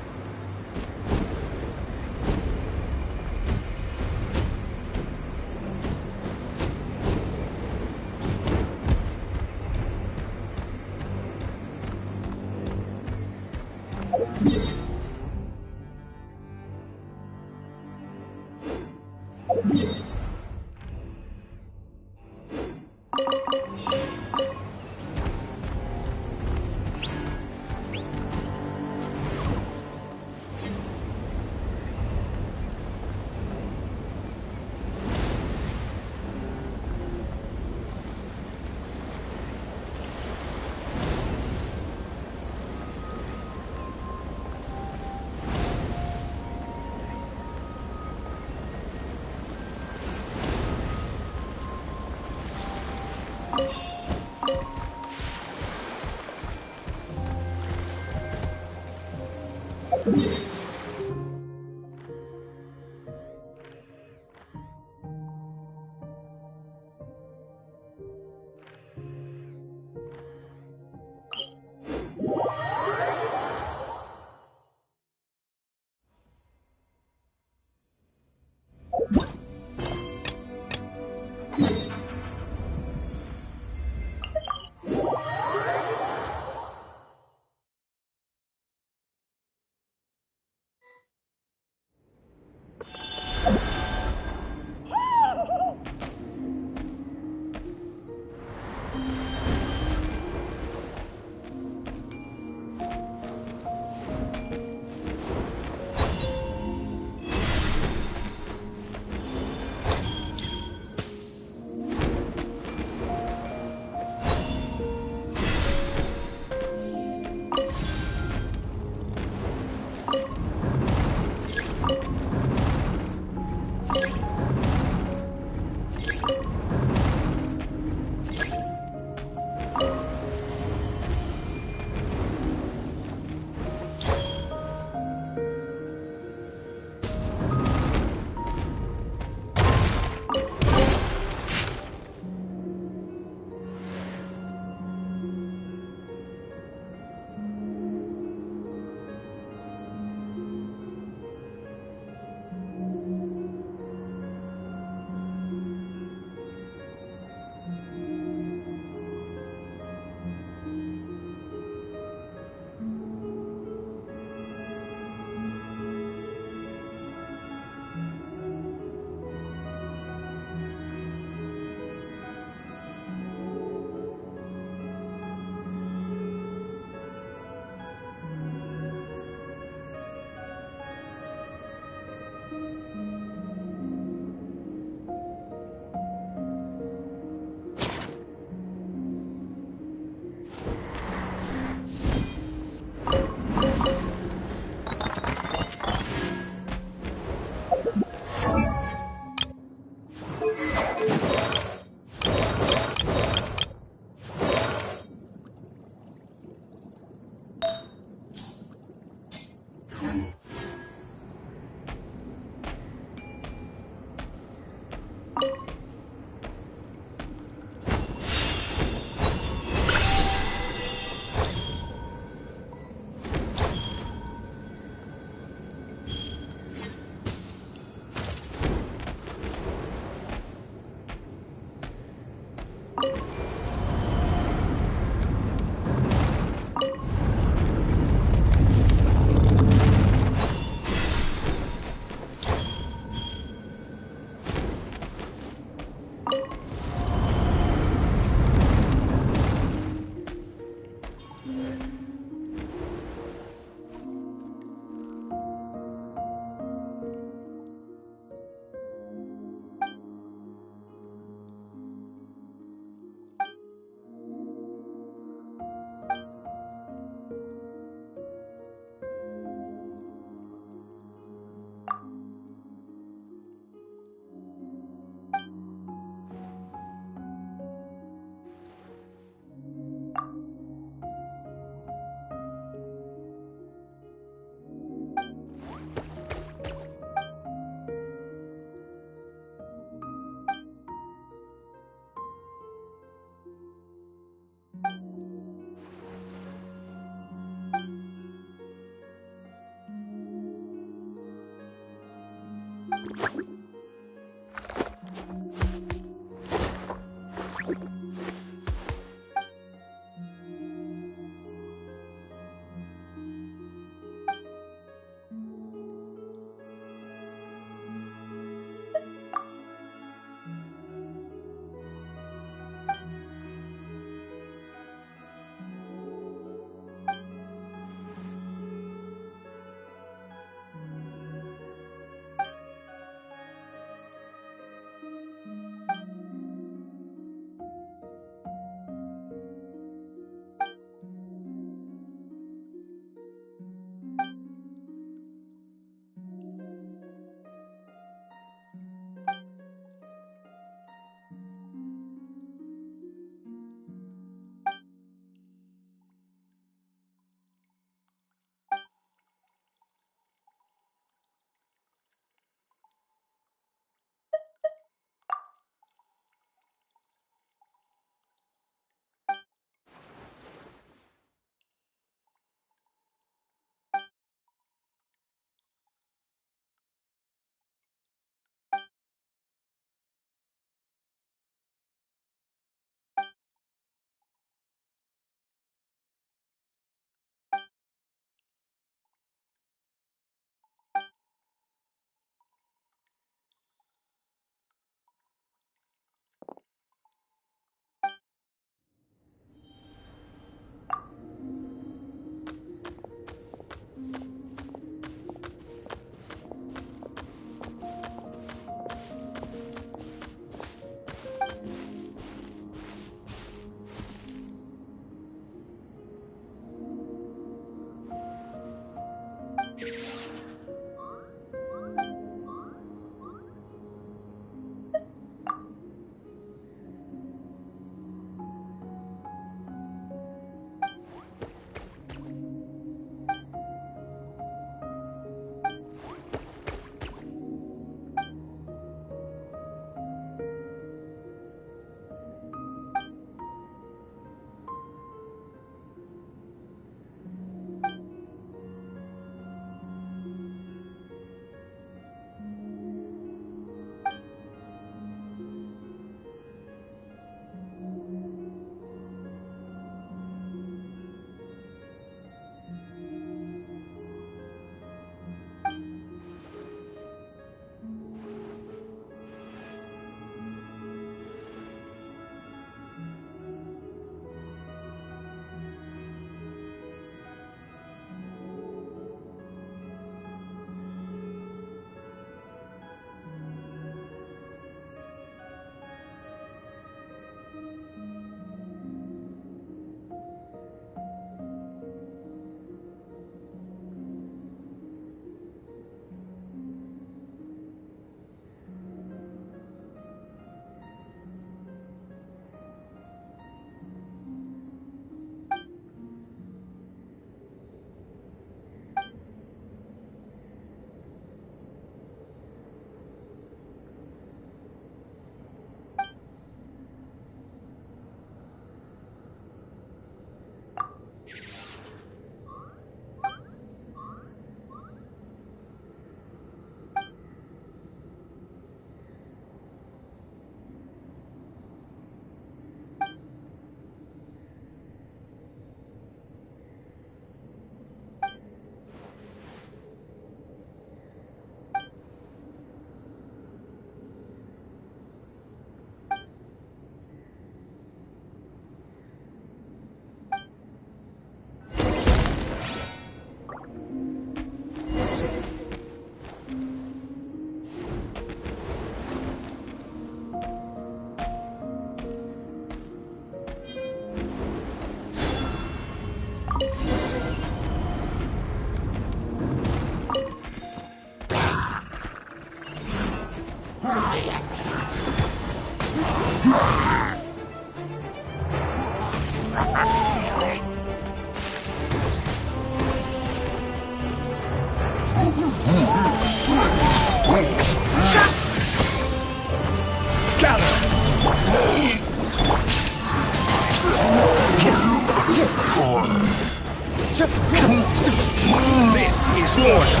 This is order.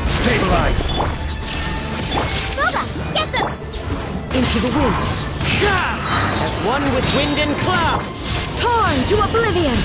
Stabilize. Boba, get them! Into the wind. As one with wind and cloud. Torn to oblivion.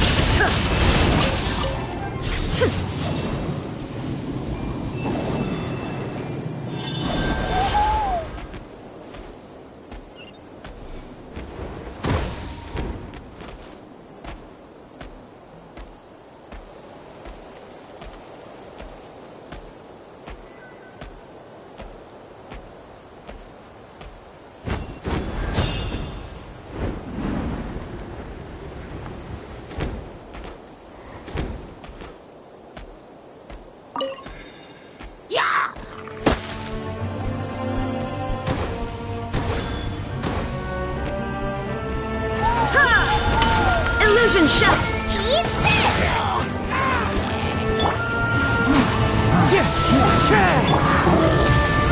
Illusion shut!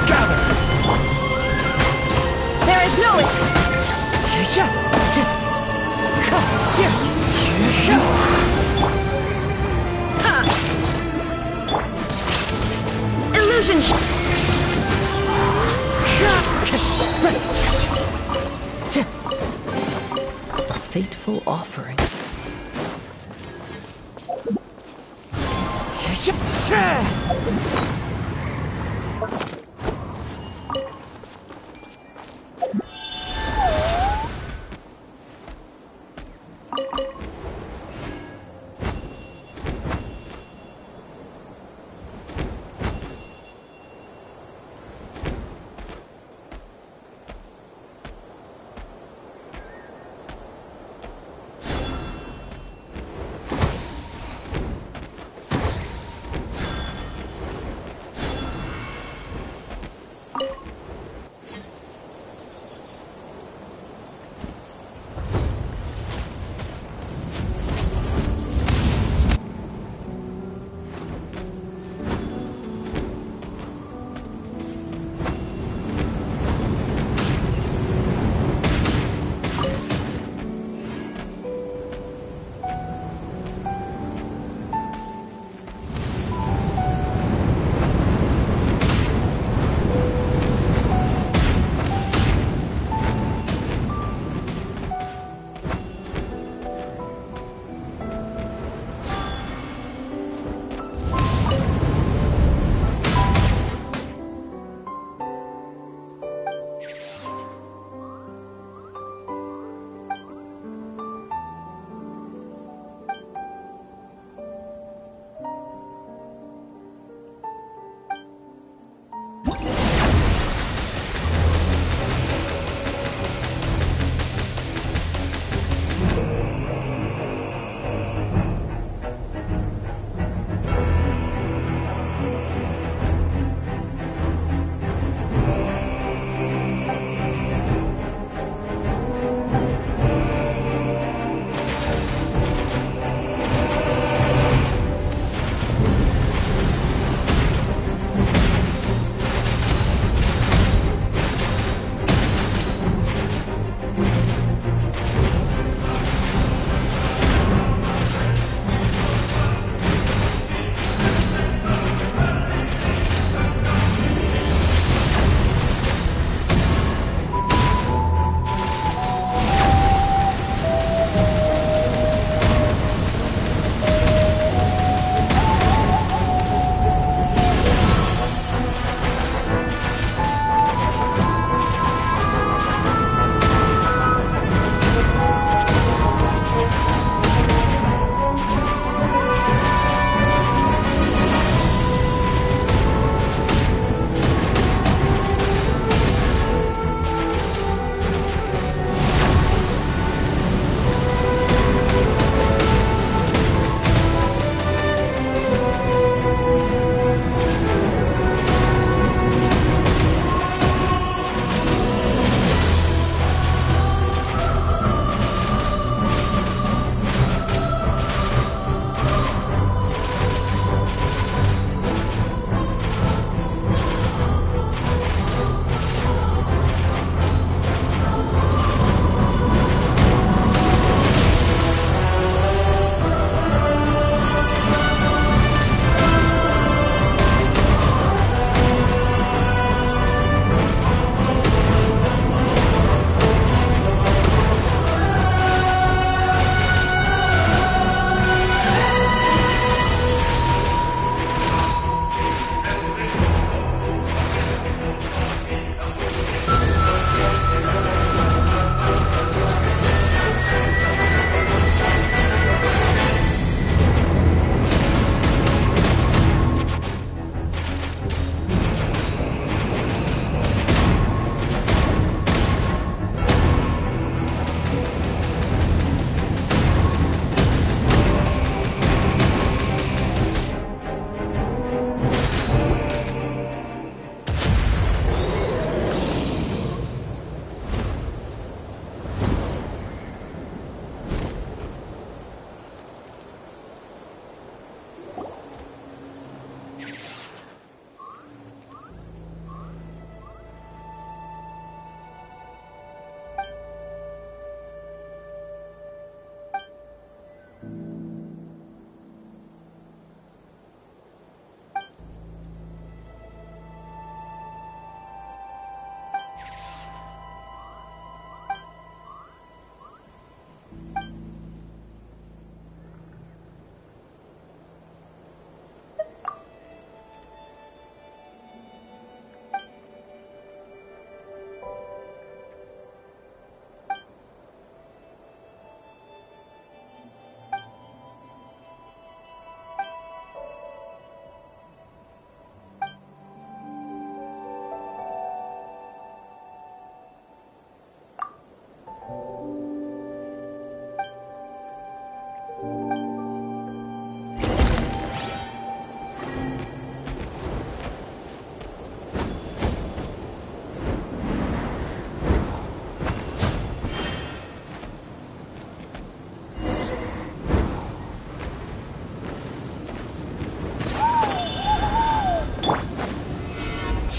Gather. There is no escape! Illusion shut! A fateful offering.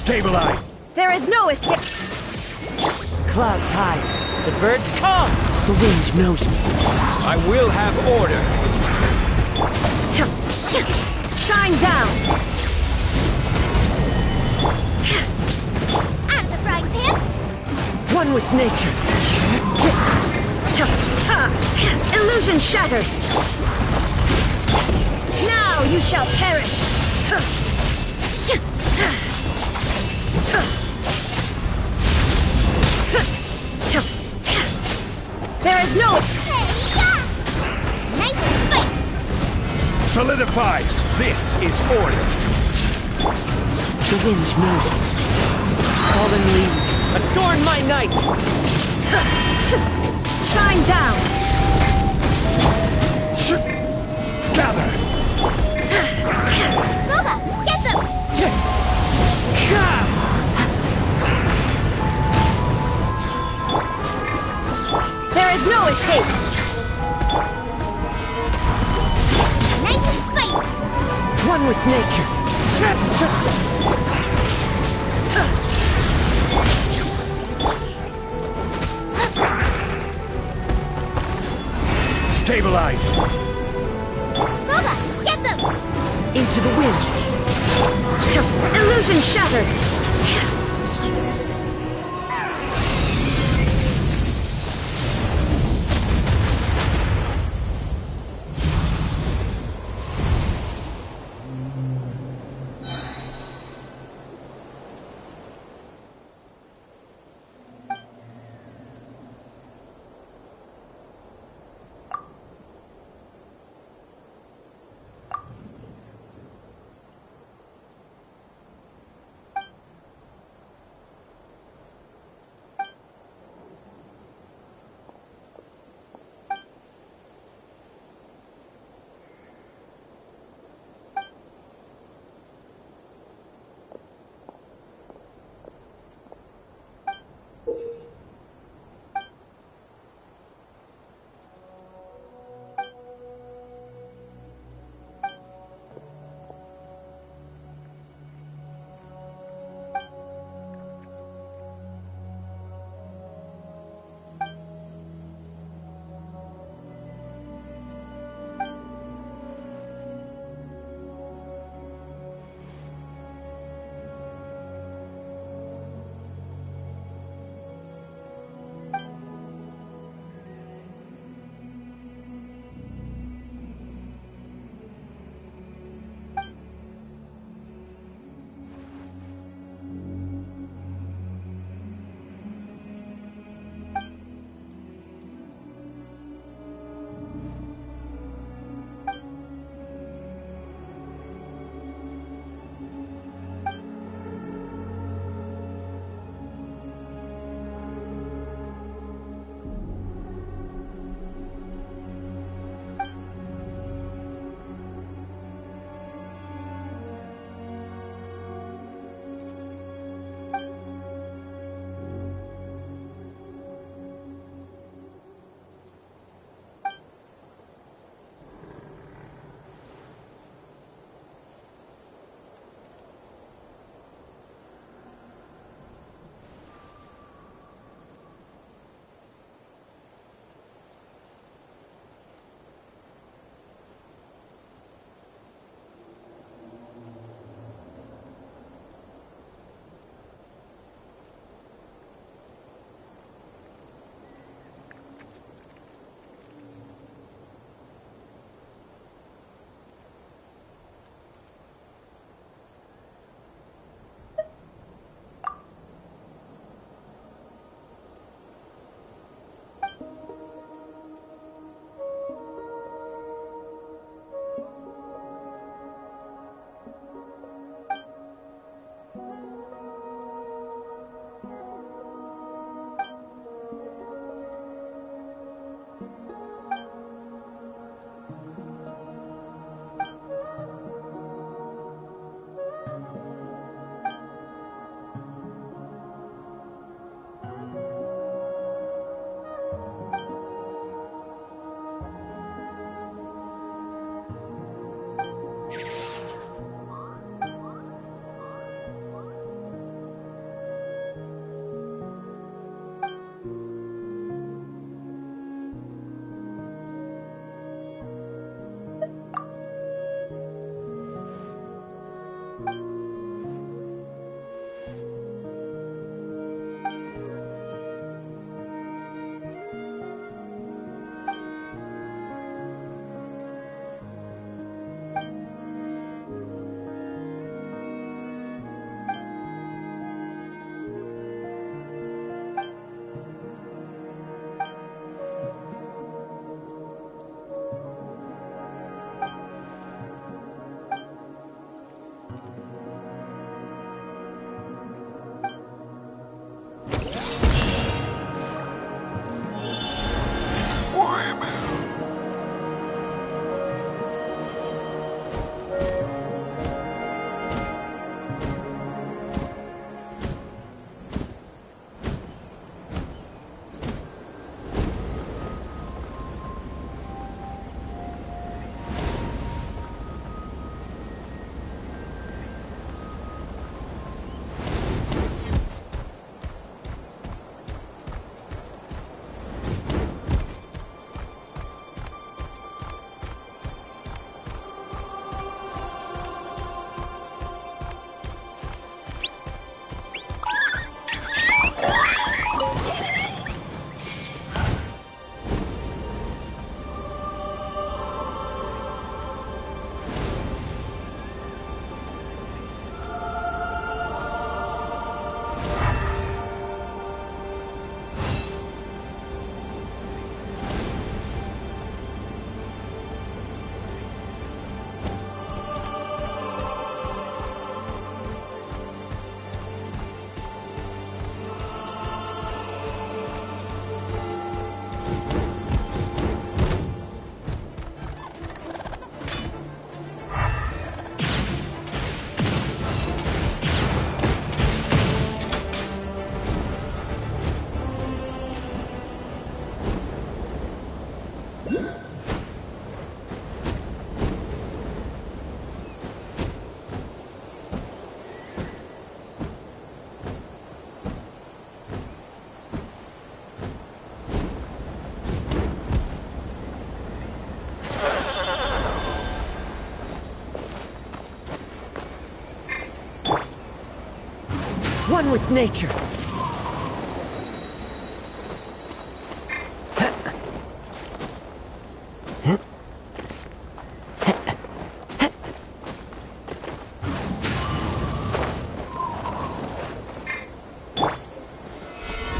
Stabilize! There is no escape. Clouds high. The birds come. The wind knows me. I will have order! Shine down. Out of the frying pan. One with nature. Illusion shattered. Now you shall perish. There is no... Nice and spicy. Solidify! This is order! The wind knows me. Fallen leaves, adorn my night! Shine down. Gather! Booba, get them. There is no escape. Nice and spicy. One with nature. Stabilize! Booba, get them. Into the wind. Illusion shattered. One with nature.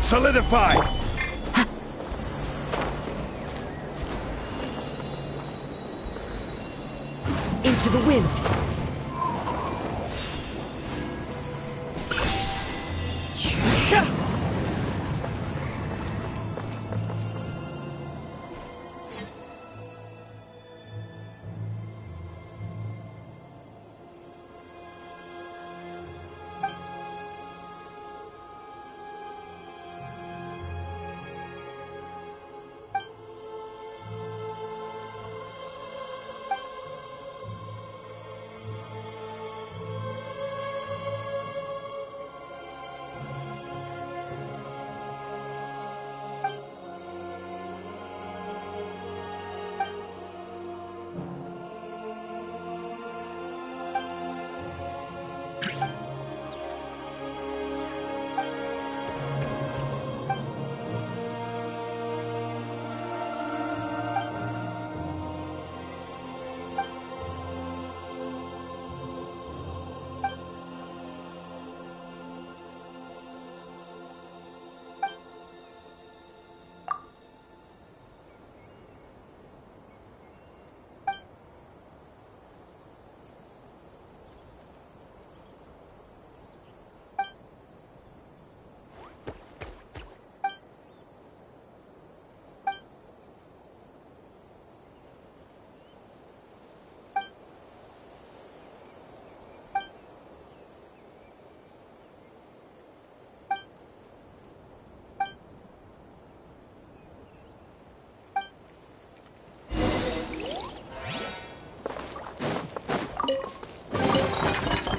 Solidify! Into the wind.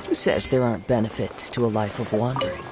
Who says there aren't benefits to a life of wandering?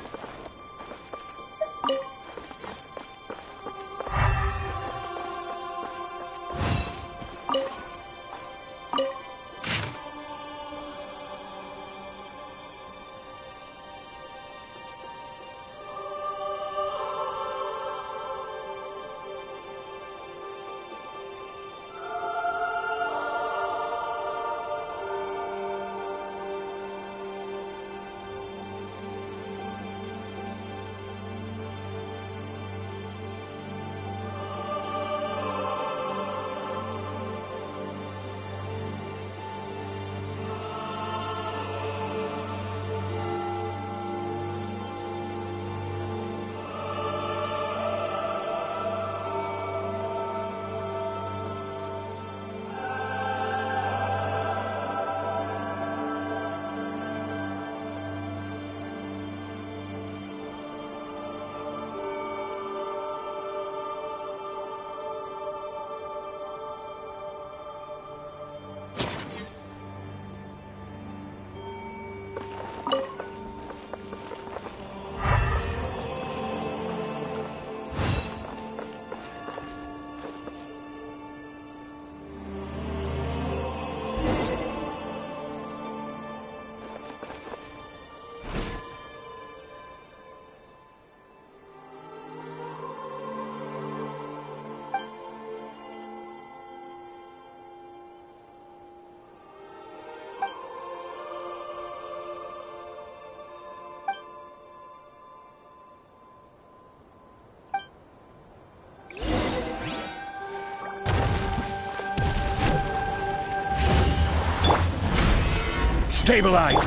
Stabilize!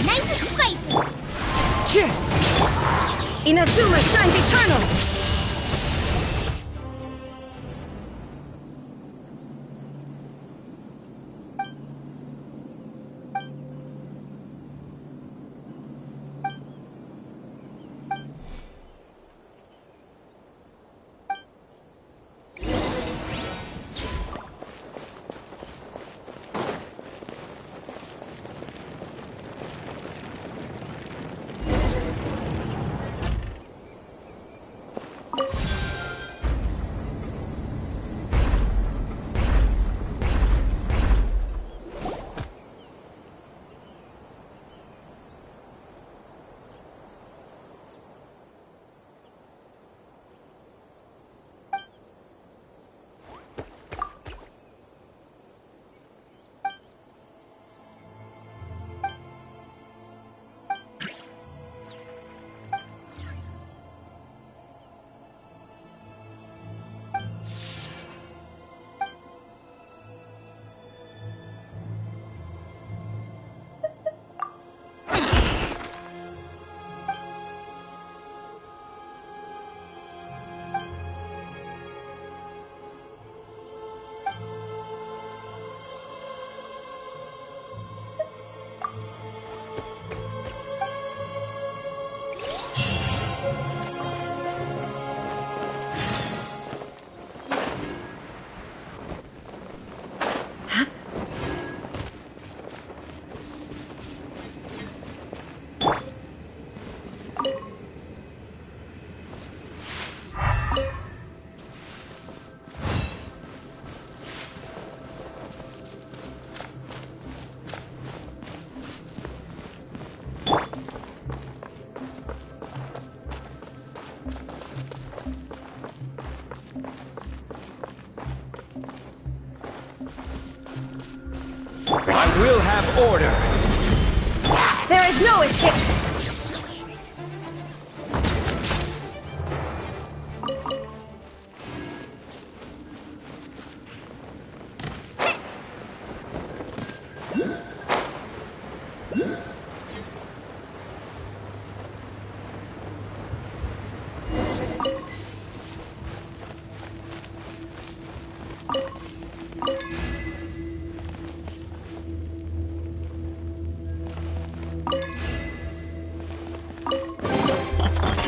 Nice and spicy! Inazuma shines eternal! Order! There is no escape!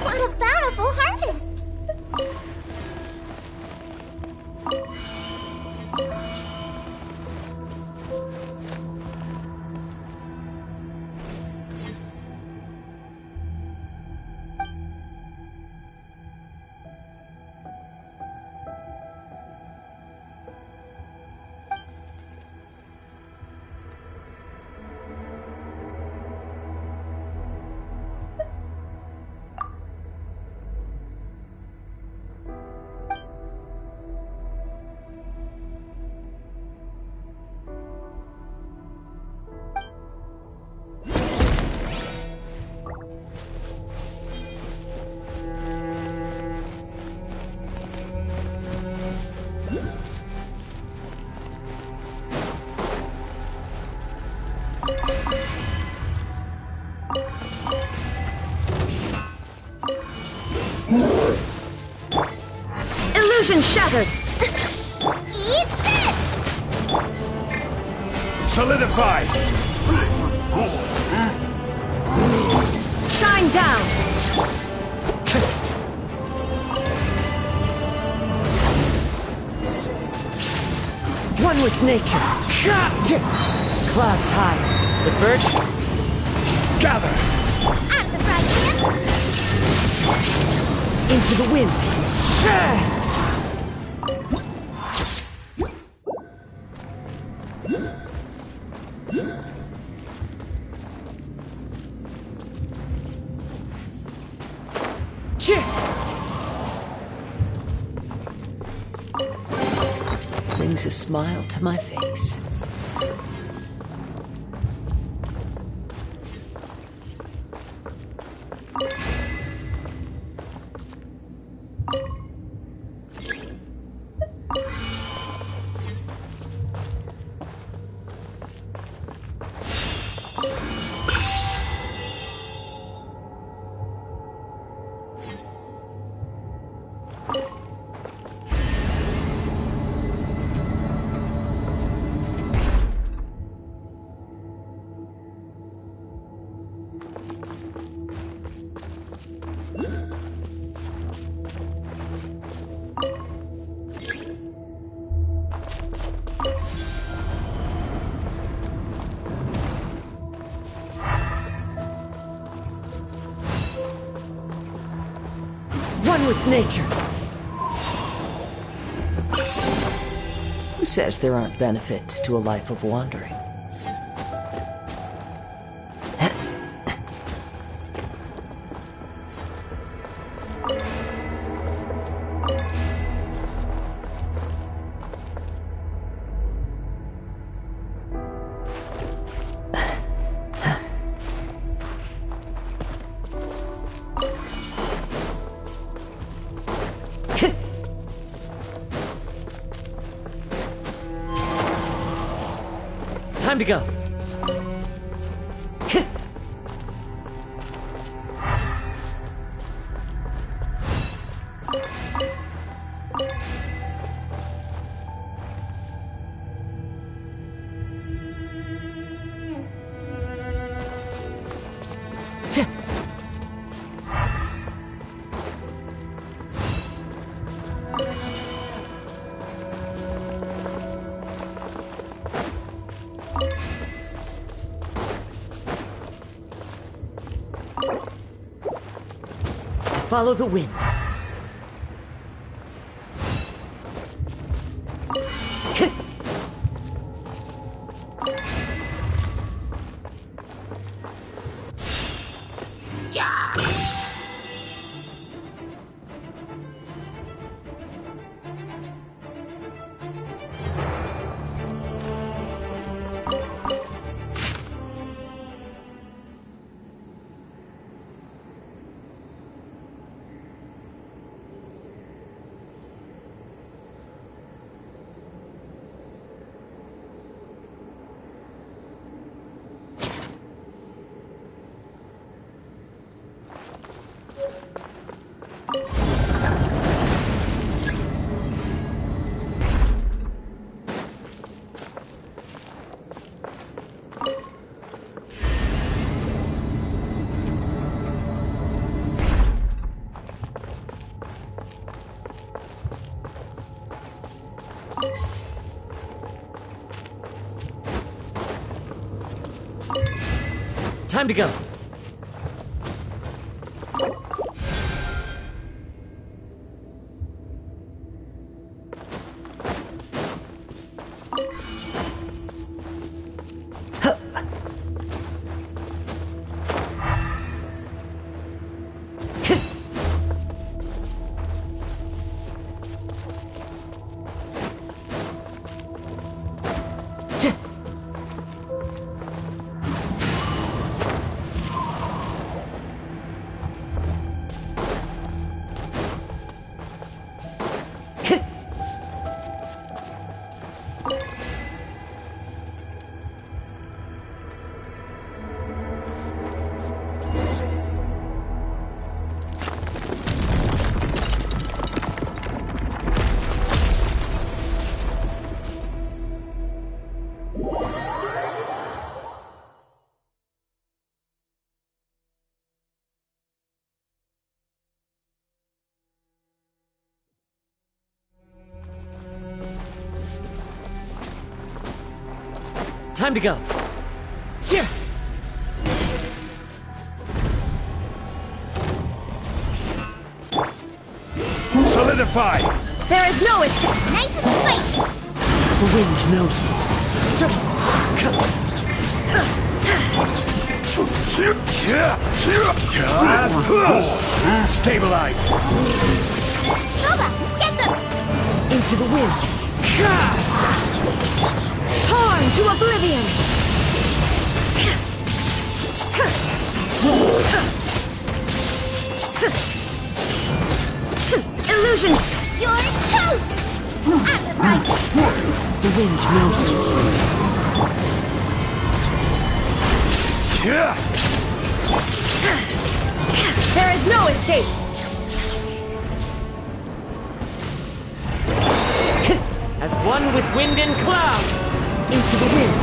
What a bountiful harvest! Illusion shattered! Eat this! Solidify! Shine down! One with nature. Clouds high. The birds Gather! Out of the frying pan! into the wind. Brings a smile to my face. One with nature. Who says there aren't benefits to a life of wandering? Time to go. Follow the wind. Time to go. Time to go. Cheer! Solidify! There is no escape! Nice and spicy. The wind knows me. Stabilize! Nova, get them! Into the wind. Torn to oblivion! Illusion! You're toast! Out of my The wind knows me. There is no escape! As one with wind and cloud. Into the wind.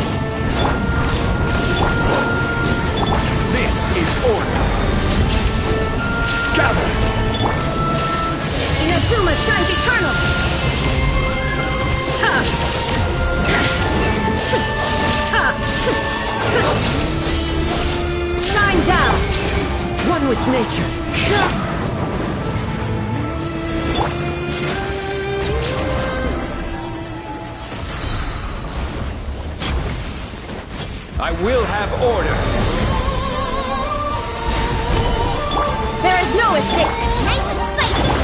This is order. Gather! Inazuma shines eternal! Ha! Shine down! One with nature. I will have order. There is no escape! nice and spicy.